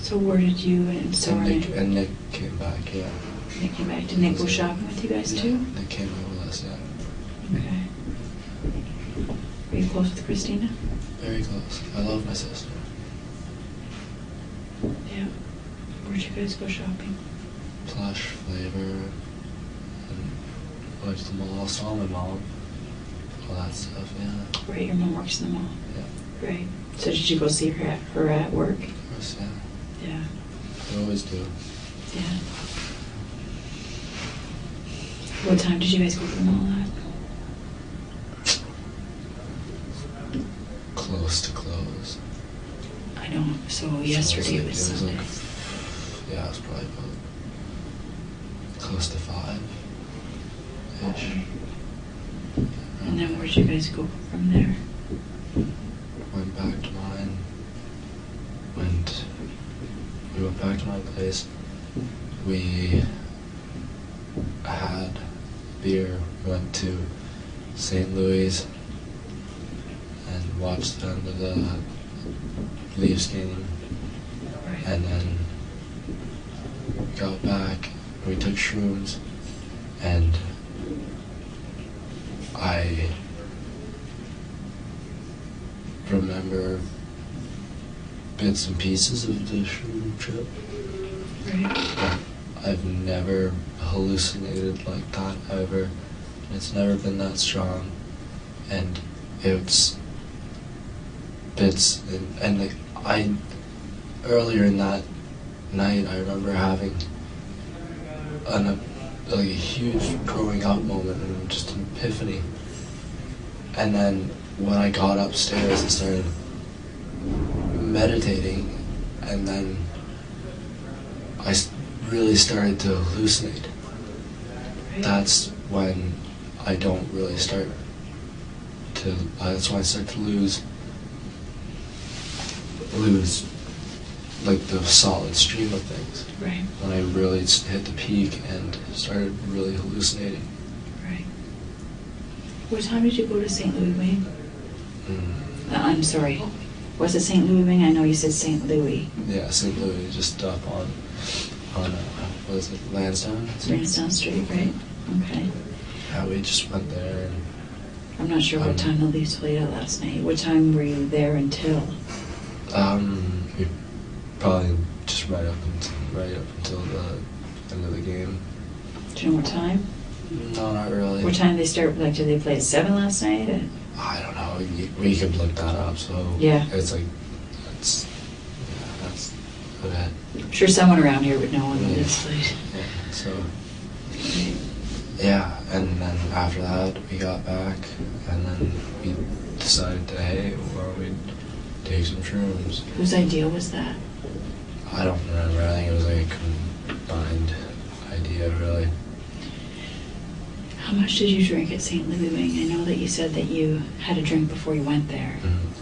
So where did you and Soren... And Nick came back, yeah. Nick came back. Did Nick go shopping with you guys too? Nick came over with us, yeah. Okay. Are you close with Christina? Very close. I love my sister. Yeah. Where'd you guys go shopping? Plush, Flavor, and went to the mall. Saw my mom all that stuff, yeah. Right, your mom works in the mall. Yeah. Right. So did you go see her at work? Of course, yeah. Yeah. I always do. Yeah. What time did you guys go to the mall at? Close to close. I know. So yesterday was Sunday. Yeah, it was probably about close to 5-ish. And then where'd you guys go from there? Went back to mine. We went back to my place. We had beer. We went to St. Louis and watched the end of the Leafs game. And then we got back, we took shrooms, and I remember bits and pieces of the shroom trip. Right. I've never hallucinated like that ever. It's never been that strong, and it's bits and like earlier in that night I remember having a huge growing up moment and just an epiphany. And then when I got upstairs and started meditating, and then I really started to hallucinate. Right. That's when I don't really start to, that's when I start to lose like the solid stream of things. Right. When I really hit the peak and started really hallucinating. Right. What time did you go to St. Louis Wing? I'm sorry. Was it St. Louis Wing? I know you said St. Louis. Yeah, St. Louis, just up on what is it, Lansdowne? Lansdowne Street, right? Okay. Yeah, we just went there. And I'm not sure what time the Leafs played out last night. What time were you there until? We probably just right up until the end of the game. Do you know what time? No, not really. What time did they start? Like, did they play at 7 last night? Or? I don't know. We could look that up. So Yeah. it's like that's okay. I'm sure someone around here would know when the Leafs played. Yeah. So yeah, and then after that we got back, and then we decided to we'd take some shrooms. Whose idea was that? I don't remember. I think it was like a combined idea, really. How much did you drink at St. Louis Wing? I know that you said that you had a drink before you went there.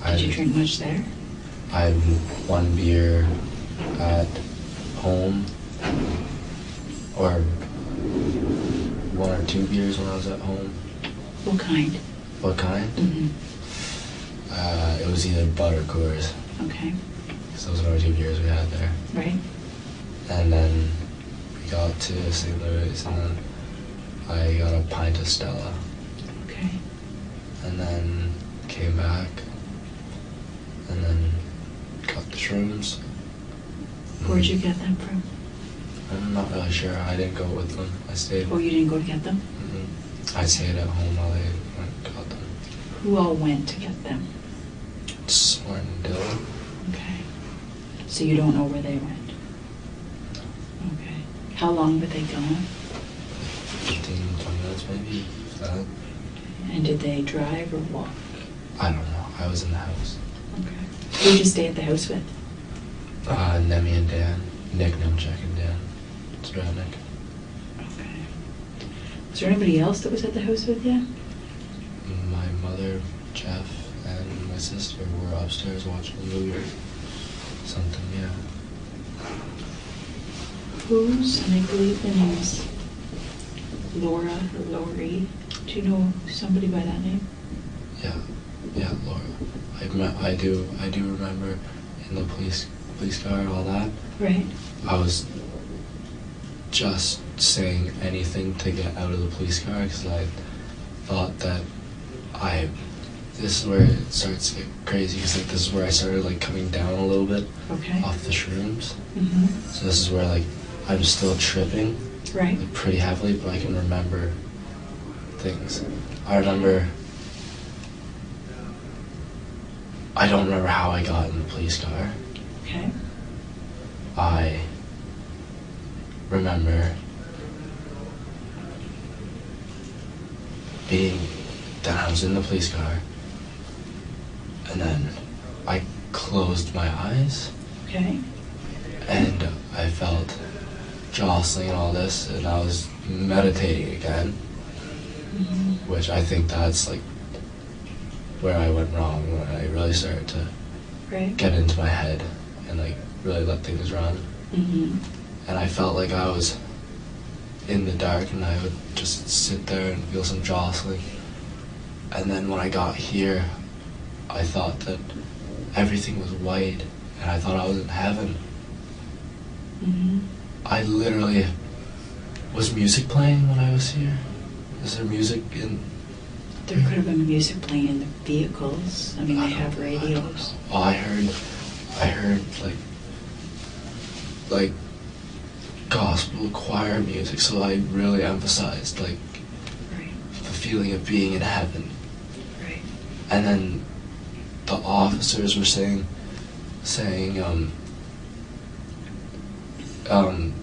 Did you drink much there? I had 1 beer at home, or 1 or 2 beers when I was at home. What kind? What kind? Mm-hmm. It was either Bud or Coors. Okay. So those were 2 beers we had there. Right. And then we got to St. Louis, and then I got a pint of Stella. Okay. And then came back, and then got the shrooms. Where'd you get them from? I'm not really sure. I didn't go with them. I stayed. Oh, you didn't go to get them? I stayed at home while they went and got them. Who all went to get them? Soren and Dylan. Okay. So you don't know where they went? Okay. How long were they gone? 15, 20 minutes maybe. If that. And did they drive or walk? I don't know. I was in the house. Okay. Who'd you stay at the house with? Nemi and Dan. Nick, Nemchek, and Dan. It's right, Nick. Okay. Was there anybody else that was at the house with you? My mother, Jeff, and my sister were upstairs watching a movie or something, yeah. Whose, and I believe the name is Laura or Lori. Do you know somebody by that name? Yeah, Laura. I do remember in the police car and all that. Right. I was just saying anything to get out of the police car because I thought that this is where it starts to get crazy, because like this is where I started like coming down a little bit off the shrooms. Mm-hmm. So this is where like I'm still tripping Right. like, pretty heavily, but I can remember things. I remember I don't remember how I got in the police car. Okay. I remember being that I was in the police car, and then I closed my eyes, Okay. and I felt jostling and all this, and I was meditating again, which I think that's like where I went wrong, when I really started to Right. get into my head and like really let things run. Mm-hmm. And I felt like I was in the dark, and I would just sit there and feel some jostling. And then when I got here, I thought that everything was white, and I thought I was in heaven. Mm-hmm. I literally... Was music playing when I was here? Is there music in... There could have been music playing in the vehicles. I mean, they have radios. Oh, I heard like gospel choir music, so I really emphasized like Right. the feeling of being in heaven. Right. And then the officers were saying,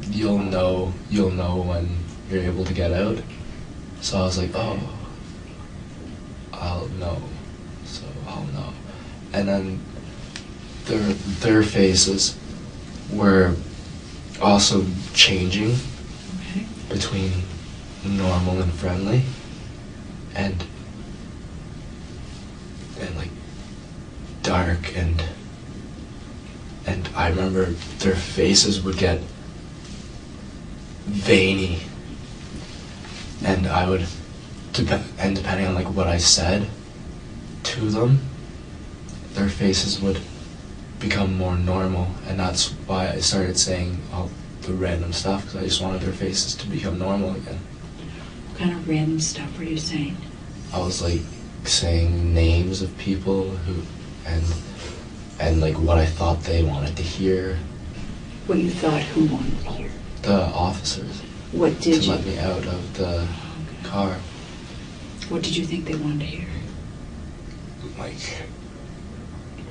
you'll know when you're able to get out. So I was like, oh, I'll know. So I'll know. And then their faces were also changing Okay. between normal and friendly, and like dark, and I remember their faces would get veiny, and I would depending on like what I said to them, their faces would become more normal, and that's why I started saying all the random stuff, because I just wanted their faces to become normal again. What kind of random stuff were you saying? I was like saying names of people who, and like what I thought they wanted to hear. What you thought who wanted to hear? The officers. What did to you? let me out of the car. What did you think they wanted to hear? Like,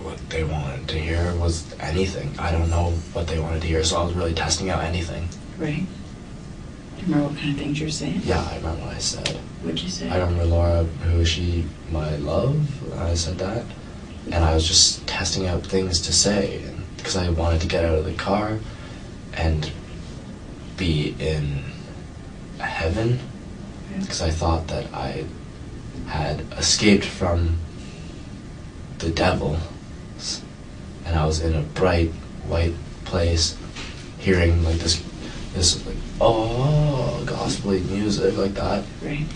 what they wanted to hear was anything. I don't know what they wanted to hear, so I was really testing out anything. Right. Do you remember what kind of things you were saying? Yeah, I remember what I said. What'd you say? I remember Laura, who is she, my love? I said that. And I was just testing out things to say, because I wanted to get out of the car and be in heaven, because I thought that I had escaped from the devil, and I was in a bright white place, hearing like this like, oh, gospel-y music like that. Right.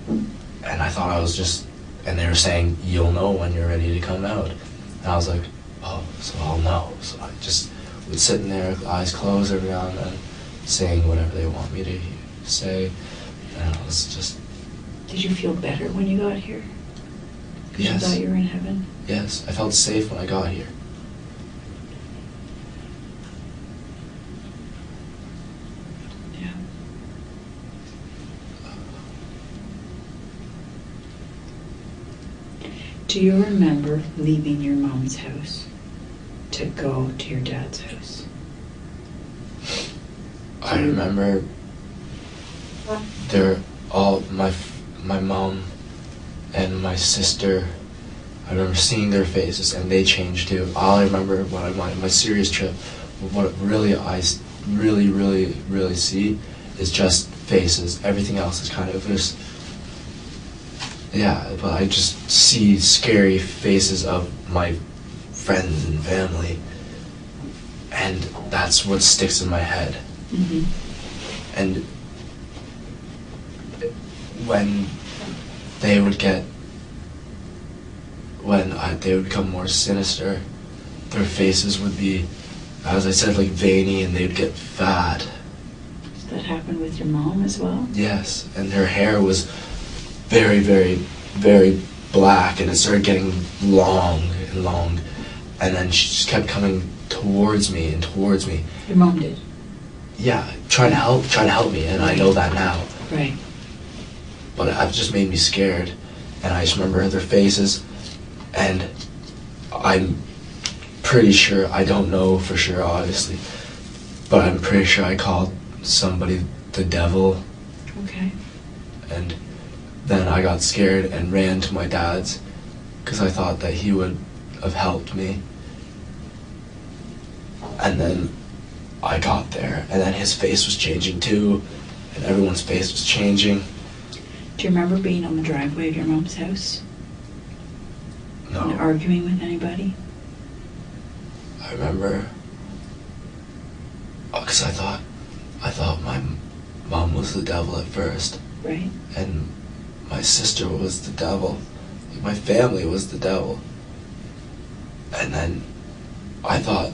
And I thought I was just, and they were saying, you'll know when you're ready to come out. And I was like, oh, so I'll know. So I just would sit in there, eyes closed every now and then, saying whatever they want me to say. And I was just... Did you feel better when you got here? Because Yes. you thought you were in heaven? Yes, I felt safe when I got here. Yeah. Do you remember leaving your mom's house to go to your dad's house? I remember they're all, my mom and my sister, I remember seeing their faces, and they changed too. All I remember when my serious trip, what really I really see is just faces. Everything else is kind of just, yeah, but I just see scary faces of my friends and family, and that's what sticks in my head. Mm-hmm. And when they would become more sinister, their faces would be, as I said, like veiny, and they'd get fat. Did that happen with your mom as well? Yes, and her hair was very, very, very black, and it started getting long and long, and then she just kept coming towards me and towards me. Your mom did? Yeah, trying to help me, and I know that now. Right. But it just made me scared, and I just remember their faces, and I'm pretty sure, I don't know for sure, obviously, but I'm pretty sure I called somebody the devil, Okay. and then I got scared and ran to my dad's because I thought that he would have helped me. And then I got there, and then his face was changing too, and everyone's face was changing. Do you remember being on the driveway of your mom's house? And No, arguing with anybody? I remember, because I thought my mom was the devil at first, Right? and my sister was the devil. My family was the devil. And then I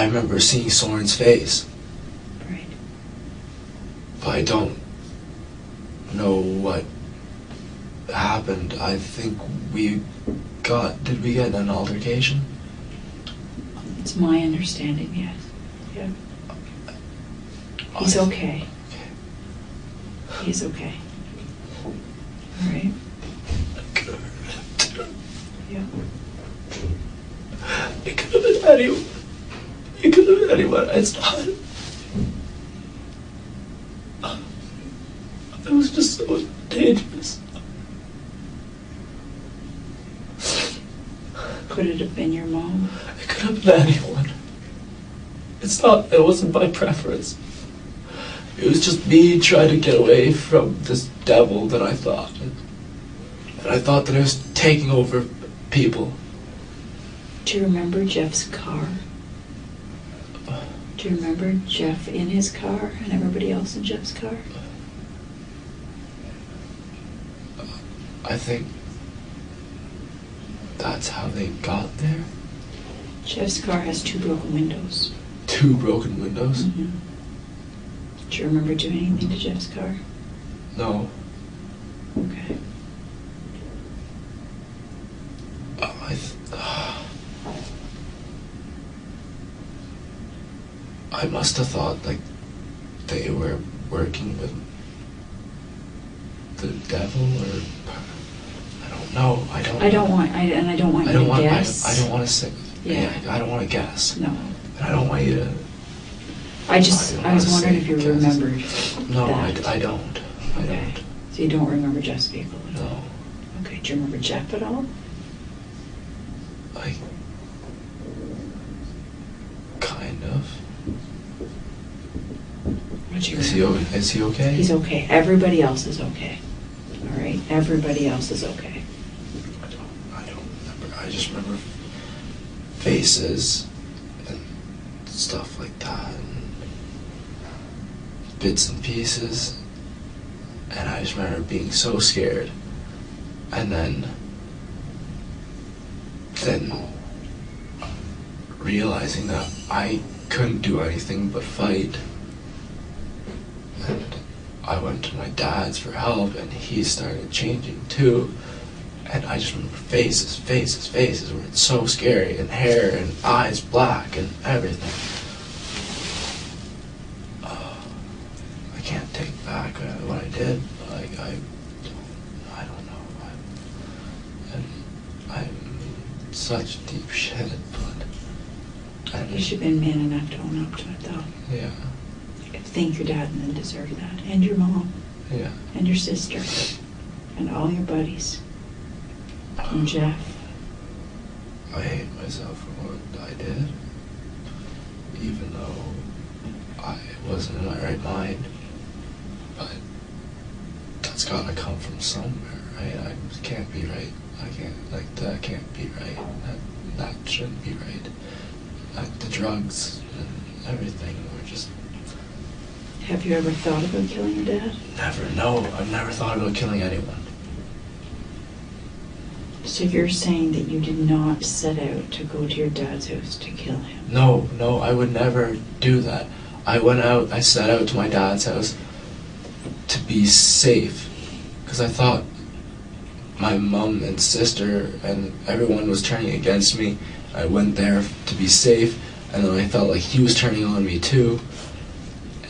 remember seeing Soren's face, Right. but I don't know what happened. I think did we get in an altercation? It's my understanding, yes. Yeah. He's okay. He's okay. All right. Yeah. It could have been anyone. It could have been anyone. It's not. It was just so dangerous. Could it have been your mom? It could have been anyone. It wasn't by preference. It was just me trying to get away from this devil that I thought. And I thought that I was taking over people. Do you remember Jeff's car? Do you remember Jeff in his car and everybody else in Jeff's car? I think that's how they got there. Jeff's car has 2 broken windows. 2 broken windows? Mm-hmm. Do you remember doing anything to Jeff's car? No. Okay. I must have thought like they were working with the devil, or I don't know. I don't want you to guess. I don't want to say. Yeah. I don't want to guess. No. And I don't want you to. I was wondering if you remembered. No, that. I don't. I Okay. don't. So you don't remember Jeff's vehicle at all? No. Okay. Do you remember Jeff at all? Like, kind of. What do you Is remember? he okay? He's okay. Everybody else is okay. All right? Everybody else is okay. I don't remember. I just remember faces and stuff like that, and bits and pieces. And I just remember being so scared. And then realizing that I couldn't do anything but fight. And I went to my dad's for help, and he started changing too. And I just remember faces where it's so scary, and hair and eyes black and everything. I can't take back what I did. Like I don't know. I'm such deep shit, but You should have been man enough to own up to it, though. yeah, Thank your dad and then deserve that. And your mom. yeah. And your sister. And all your buddies. And Jeff. I hate myself for what I did, even though I wasn't in my right mind. But that's gotta come from somewhere, right? I can't be right. That can't be right. That shouldn't be right. The drugs and everything were just... Have you ever thought about killing your dad? Never, no. I've never thought about killing anyone. So you're saying that you did not set out to go to your dad's house to kill him? No, I would never do that. I set out to my dad's house to be safe, because I thought my mom and sister and everyone was turning against me. I went there to be safe, and then I felt like he was turning on me too,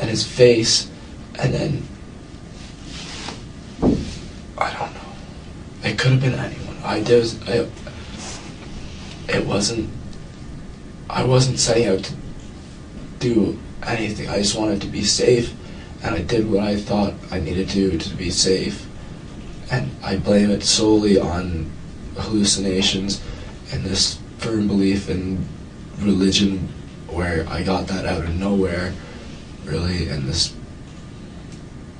and his face, and then I don't know. It could have been anyone. I wasn't setting out to do anything. I just wanted to be safe, and I did what I thought I needed to do to be safe. And I blame it solely on hallucinations and this firm belief in religion, where I got that out of nowhere, really, and this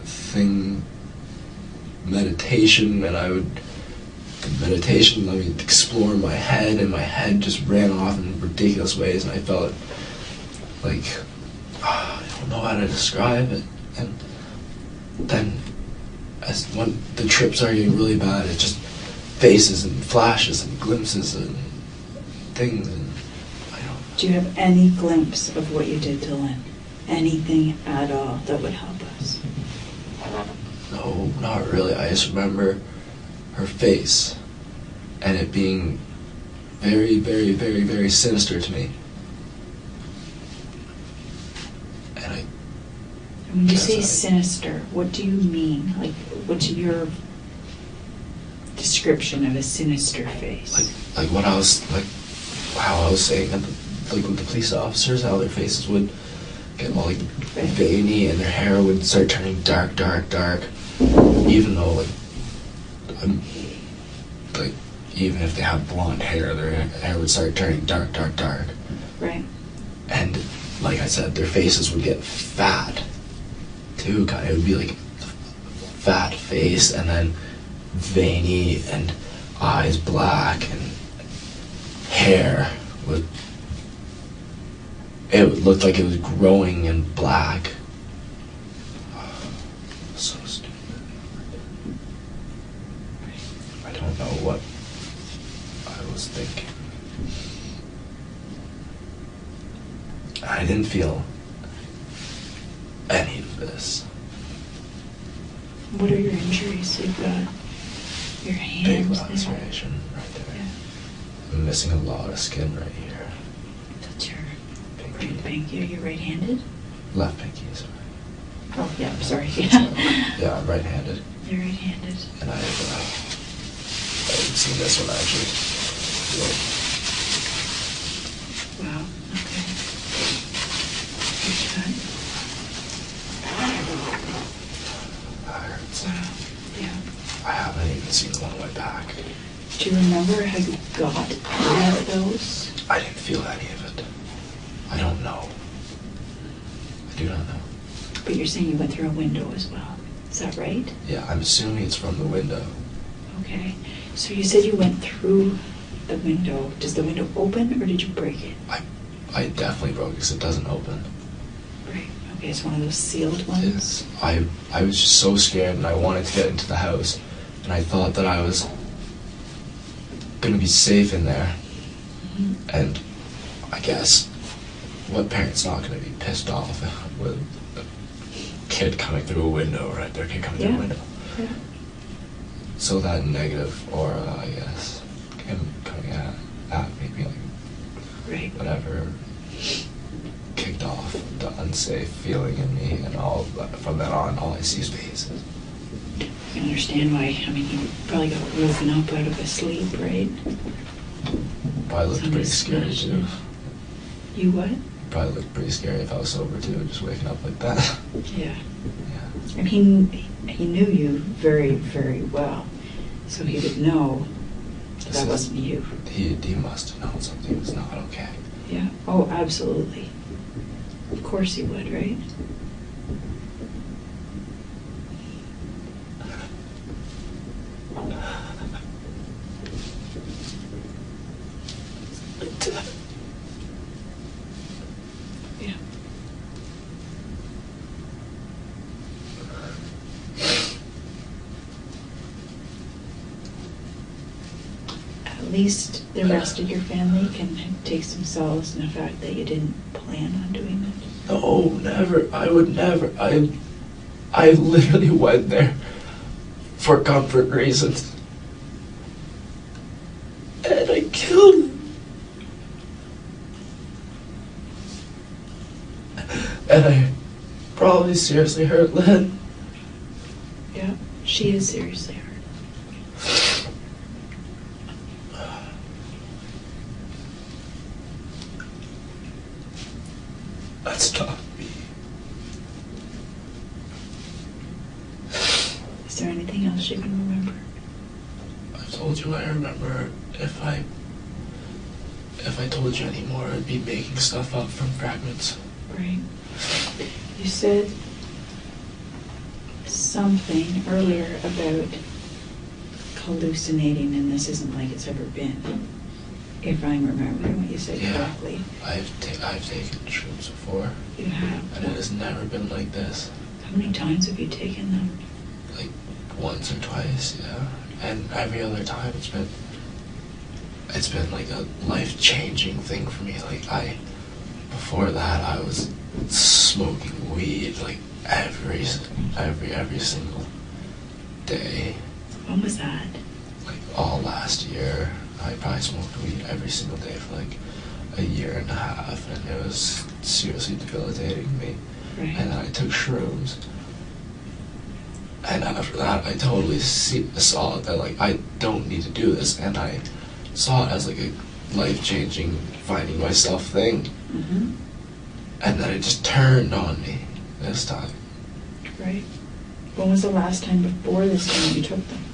thing, meditation, and meditation let me explore my head, and my head just ran off in ridiculous ways, and I felt like, I don't know how to describe it. And then when the trips are getting really bad, it's just faces and flashes and glimpses and things, and I don't. Do you have any glimpse of what you did to Lynn? Anything at all that would help us? No, not really. I just remember her face and it being very, very, very, very sinister to me. And when you say sinister, what do you mean? Like, what's your description of a sinister face? Like what I was, like, how I was saying, like with the police officers, how their faces would get all like veiny and their hair would start turning dark, dark, dark. Even though, like, even if they have blonde hair, their hair would start turning dark, dark, dark. Right. And like I said, their faces would get fat too. Kind of, it would be like fat face, and then veiny, and eyes black, and hair would. It would look like it was growing and black. So stupid. I don't know what I was thinking. I didn't feel any of this. What are your injuries? You've got your hands. Big laceration right there. Yeah. I'm missing a lot of skin right here. That's your Pinky. right pinky. Are you right-handed? Left pinky, sorry. Oh, yeah, I'm sorry. Yeah. Yeah, I'm right-handed. You're right-handed. And I haven't seen this one actually. Wow, okay. Good cut. That hurts. Wow, yeah. I haven't even seen the one on my back. Do you remember how you got any of those? I didn't feel any of it. I don't know. I do not know. But you're saying you went through a window as well. Is that right? Yeah, I'm assuming it's from the window. Okay. So you said you went through the window. Does the window open or did you break it? I definitely broke it because it doesn't open. Right. Okay, it's one of those sealed ones? I was just so scared, and I wanted to get into the house, and I thought that I was going to be safe in there. Mm-hmm. And I guess what parent's not going to be pissed off with a kid coming through a window, right? Their kid coming through a window. Yeah. So that negative aura, I guess, him coming at me, being like, Right. whatever, kicked off the unsafe feeling in me, and all from then on, all I see is faces. You can understand why. I mean, you probably got woken up out of a sleep, right? Probably looked pretty scary too. You what? Probably looked pretty scary if I was sober too, just waking up like that. Yeah. Yeah. And he knew you very, very well, so he would know that wasn't you. He must have known something was not okay. Yeah. Oh, absolutely. Of course he would, right? Yeah. At least the rest of your family can take some solace in the fact that you didn't plan on doing it. No, never. I would never. I literally went there for comfort reasons. And I killed him. And I probably seriously hurt Lynn. Yeah, she is seriously hurt. told you, I remember if I told you anymore, I'd be making stuff up from fragments. Right. You said something earlier about hallucinating, and this isn't like it's ever been, if I'm remembering what you said correctly. I've taken shrooms before. You have? And it has never been like this. How many times have you taken them? Like once or twice, yeah. And every other time it's been like a life-changing thing for me. Like before that I was smoking weed like every single day. When was that? Like all last year, I probably smoked weed every single day for like a year and a half, and it was seriously debilitating me. Right. And then I took shrooms, and after that I totally saw that like I don't need to do this, and I saw it as like a life-changing finding myself thing. Mm-hmm. And then it just turned on me this time. Right. When was the last time before this time you took them?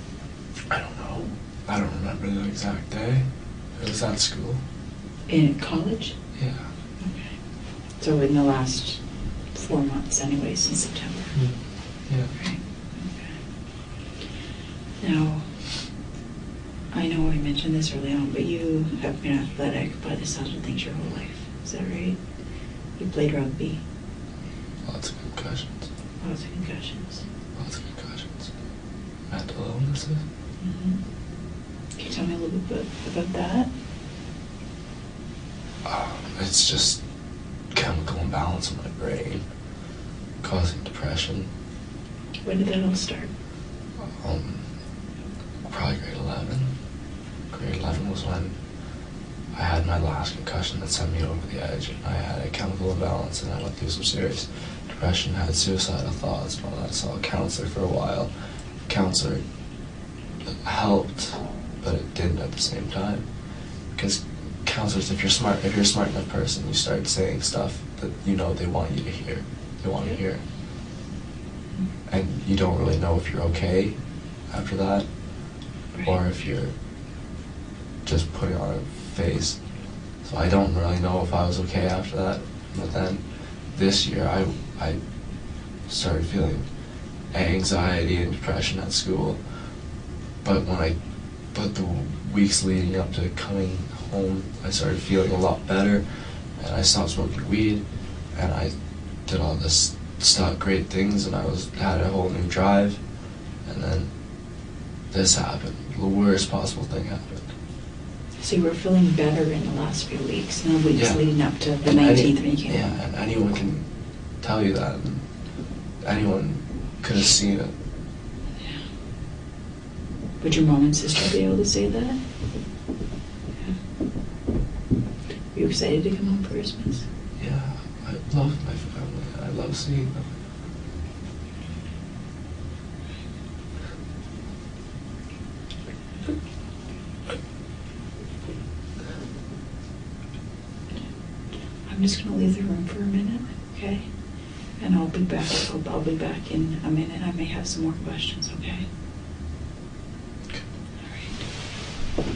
I don't know. I don't remember the exact day. It was at school. In college? Yeah. Okay. So in the last 4 months anyway, since September. Yeah. Right. Okay. Now, I know I mentioned this early on, but you have been athletic by the sound of things your whole life. Is that right? You played rugby. Lots of concussions. Lots of concussions. Lots of concussions. Mental illnesses. Mm-hmm. Can you tell me a little bit about that? It's just chemical imbalance in my brain, causing depression. When did that all start? Probably grade 11. Grade 11 was when I had my last concussion that sent me over the edge. I had a chemical imbalance and I went through some serious depression, had suicidal thoughts, but I saw a counselor for a while. Counselor helped, but it didn't at the same time. Because counselors, if you're a smart enough person, you start saying stuff that you know they want you to hear. They want to hear. And you don't really know if you're okay after that, or if you're just putting on a face. So I don't really know if I was okay after that. But then this year I started feeling anxiety and depression at school. But the weeks leading up to coming home, I started feeling a lot better, and I stopped smoking weed, and I did all this great things, and had a whole new drive, and then this happened. The worst possible thing happened. So you were feeling better in the last few weeks, and the weeks leading up to the 19th when you came home. Yeah, and anyone can tell you that, and anyone could have seen it. Yeah. Would your mom and sister be able to say that? Yeah. Were you excited to come home for Christmas? Yeah, I love my family. I love seeing them. I'm just going to leave the room for a minute, okay? And I'll be back. I'll be back in a minute. I may have some more questions, okay? Okay. All right.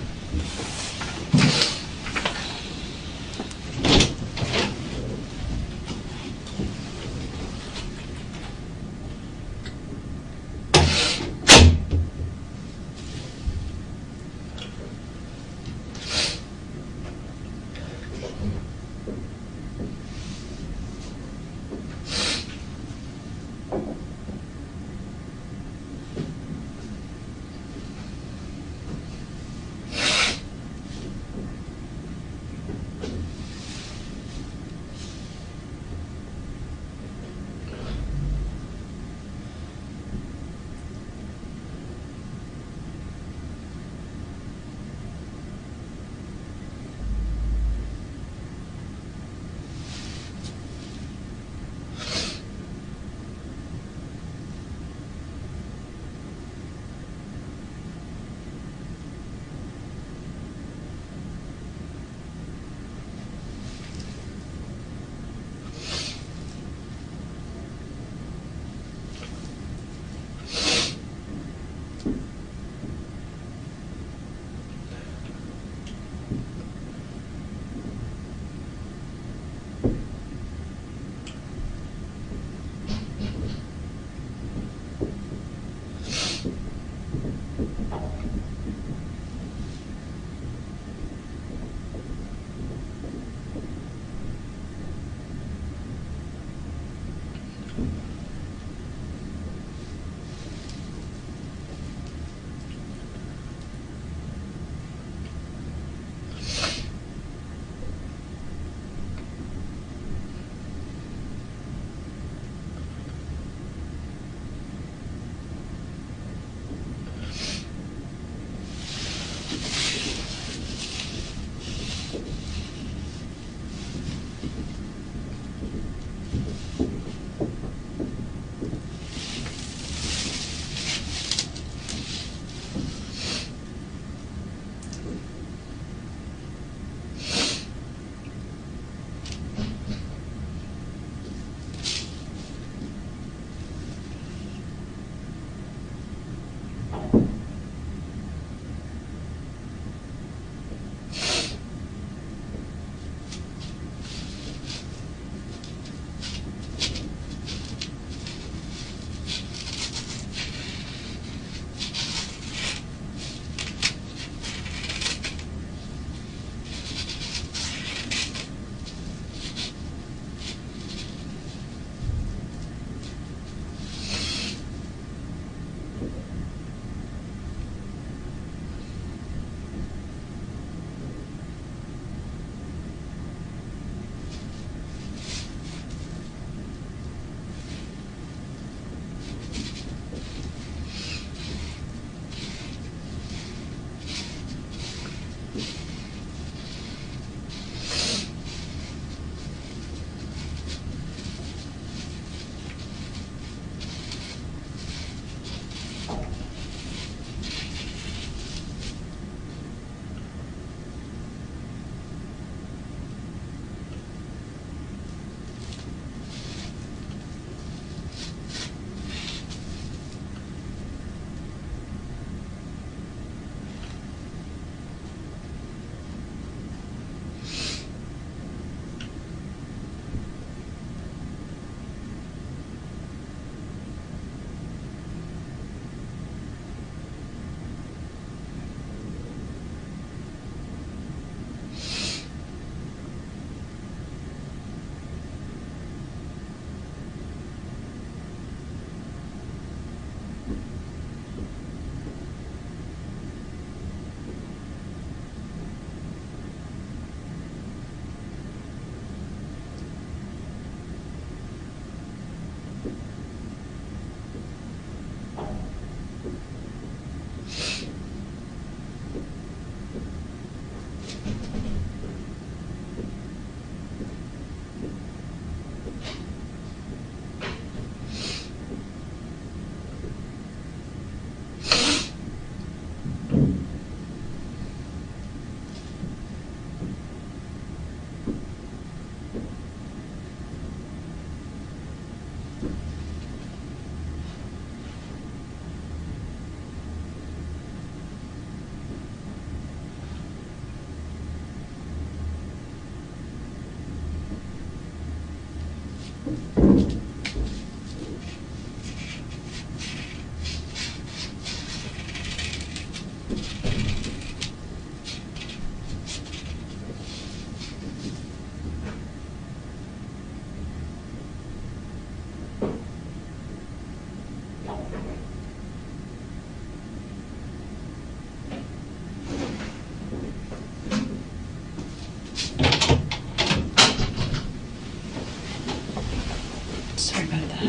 Sorry about that.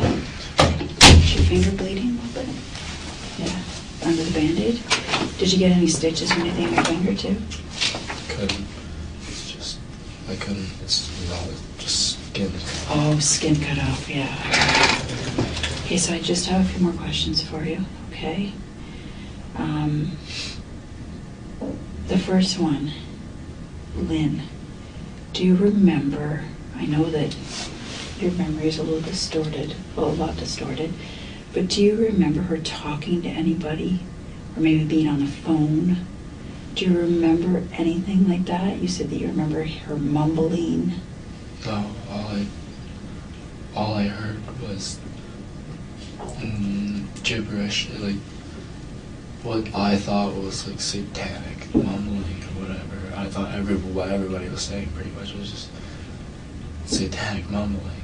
Is your finger bleeding a little bit? Yeah. Under the Band-Aid? Did you get any stitches or anything on your finger too? Couldn't. It's just, I couldn't. It's not just skin. Oh, skin cut off, yeah. Okay, so I just have a few more questions for you, okay? The first one, Lynn, do you remember, I know that your memory is a little distorted, well, a lot distorted, but do you remember her talking to anybody? Or maybe being on the phone? Do you remember anything like that? You said that you remember her mumbling. No, all I heard was gibberish, like what I thought was like satanic mumbling or whatever. I thought what everybody was saying pretty much was just satanic mumbling.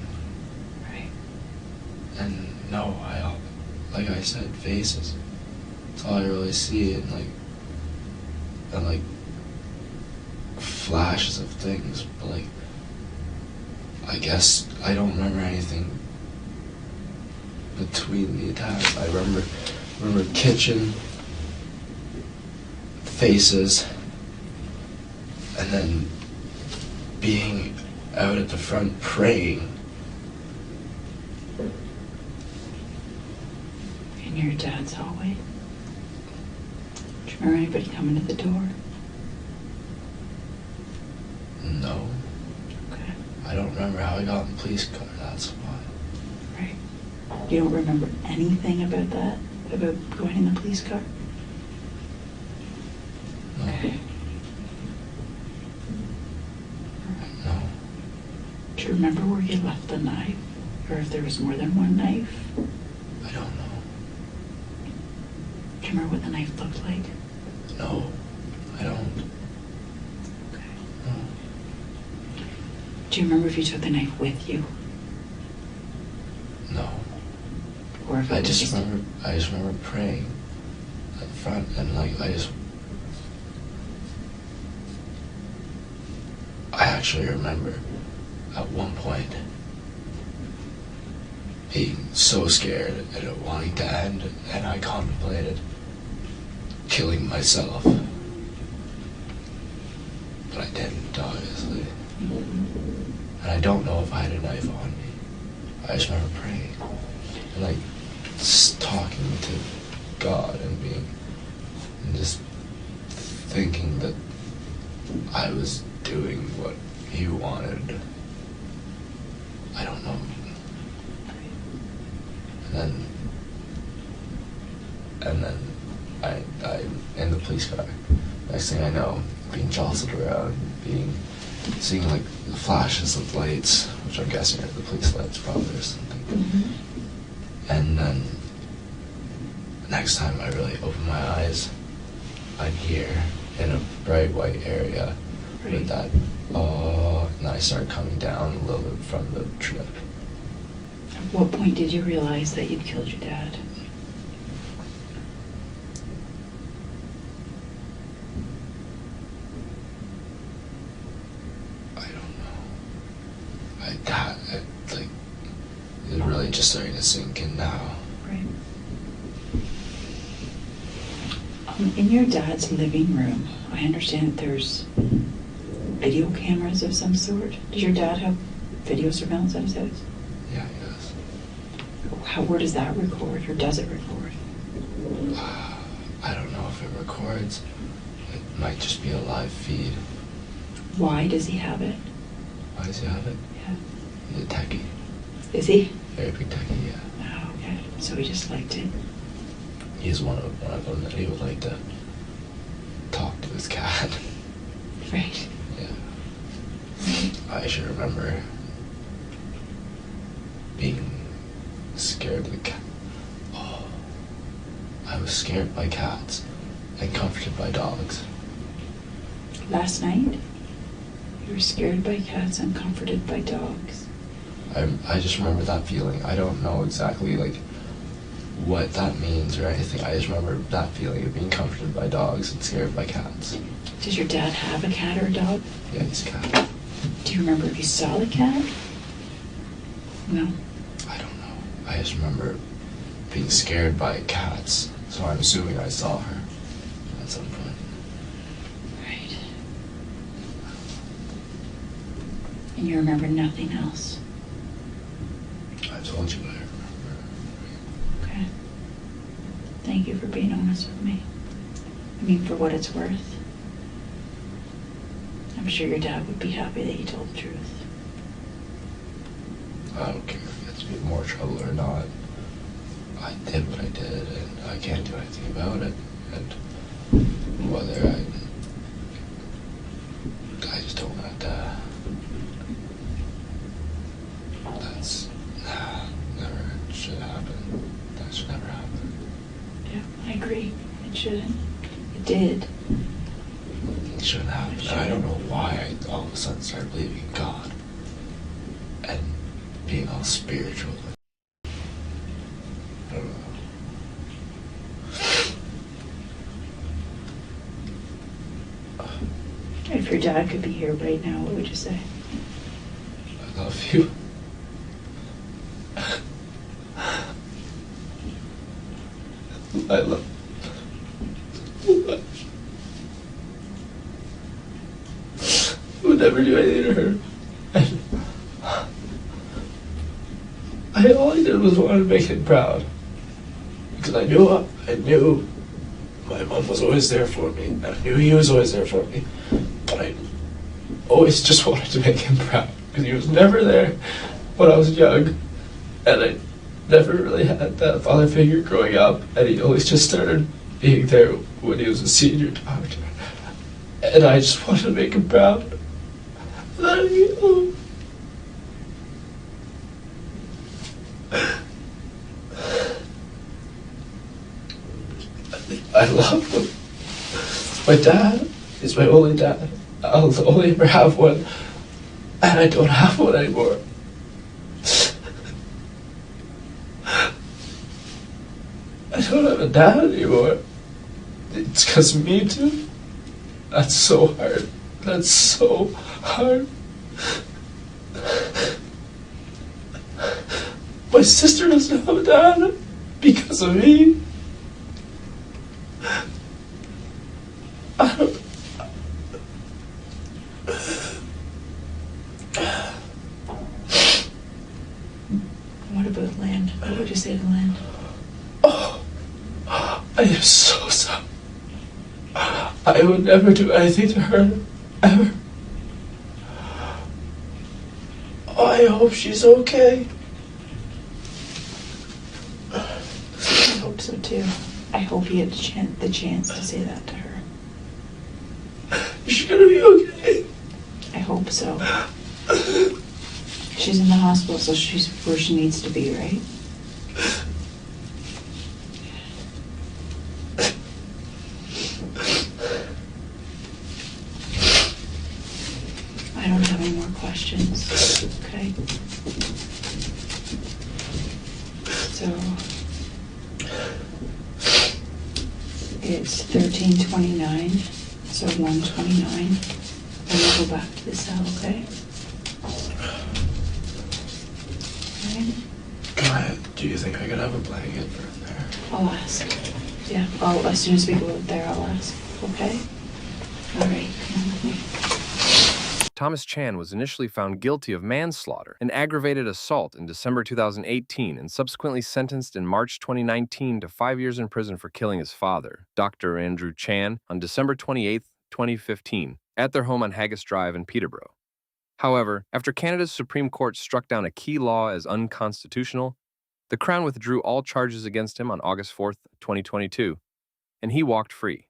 Right. And no, like I said, faces. That's all I really see, and like flashes of things. But like, I guess I don't remember anything between the attacks. I remember kitchen, faces, and then being out at the front praying. In your dad's hallway? Do you remember anybody coming to the door? No. Okay. I don't remember how I got in the police car, that's why. Right. You don't remember anything about that? About going in the police car? No. Okay. No. Do you remember where you left the knife? Or if there was more than one knife? I don't know. Do you remember what the knife looked like? No. I don't. Okay. No. Do you remember if you took the knife with you? No. Or if it I was just remember praying at the front, and like I actually remember at one point being so scared and it wanting to end, and I contemplated killing myself. But I didn't, obviously. And I don't know if I had a knife on me. I just remember praying and like talking to God and just thinking that I was doing what He wanted. I don't know. And then I in the police car. Next thing I know, being jostled around, seeing like flashes of lights, which I'm guessing are the police lights probably or something. Mm-hmm. And then next time I really open my eyes, I'm here in a bright white area with that, and I start coming down a little bit from the trip. At what point did you realize that you'd killed your dad? I don't know. Like, it's really just starting to sink in now. Right. In your dad's living room, I understand that there's video cameras of some sort. Does your dad have video surveillance at his house? Yeah, he does. Where does that record, or does it record? I don't know if it records. It might just be a live feed. Why does he have it? Why does he have it? Yeah. He's a techie. Is he? Very big techie, yeah. Oh, okay. So he just liked it. He's one of them that he would like to talk to his cat. Right. Yeah. I should remember being scared of the cat. Oh, I was scared by cats and comforted by dogs. Last night, you were scared by cats and comforted by dogs. I just remember that feeling. I don't know exactly like what that means or anything. I just remember that feeling of being comforted by dogs and scared by cats. Does your dad have a cat or a dog? Yeah, he's a cat. Do you remember if you saw the cat? No. I don't know. I just remember being scared by cats, so I'm assuming I saw her at some point. Right. And you remember nothing else? I told you what I remember. Okay. Thank you for being honest with me. I mean, for what it's worth. I'm sure your dad would be happy that you told the truth. I don't care if it gets me in more trouble or not. I did what I did, and I can't do anything about it. And whether I just don't want to. That's never should happen. That should never happen. Yeah, I agree. It shouldn't. It did. It shouldn't happen. It shouldn't. I don't know why I all of a sudden started believing in God and being all spiritual. I don't know. If your dad could be here right now, what would you say? I love you. I love you. I would never do anything to her. All I did was want to make him proud. Because I knew my mom was always there for me. And I knew he was always there for me. But I always just wanted to make him proud. Because he was never there when I was young. And I never really had that father figure growing up. And he always just started being there when he was a senior doctor. And I just wanted to make him proud. I love him. My dad is my only dad. I'll only ever have one. And I don't have one anymore. I don't have a dad anymore. It's because of me too. That's so hard. That's so hard. My sister doesn't have a dad because of me. I don't. What about land? What would you say to land? Oh, I am so sorry. I would never do anything to her, ever. Oh, I hope she's okay. I hope so too. I hope you had the chance to say that to her. Is she gonna be okay? I hope so. She's in the hospital, so she's where she needs to be, right? I don't have any more questions, okay? So, it's 13:29, so 1:29, and we'll go back to the cell, okay? Do you think I could have a blanket for in there? I'll ask. Yeah, as soon as we go out there, I'll ask, okay? All right, come on with me. Thomas Chan was initially found guilty of manslaughter and aggravated assault in December 2018 and subsequently sentenced in March 2019 to 5 years in prison for killing his father, Dr. Andrew Chan, on December 28, 2015, at their home on Haggis Drive in Peterborough. However, after Canada's Supreme Court struck down a key law as unconstitutional, the Crown withdrew all charges against him on August 4, 2022, and he walked free.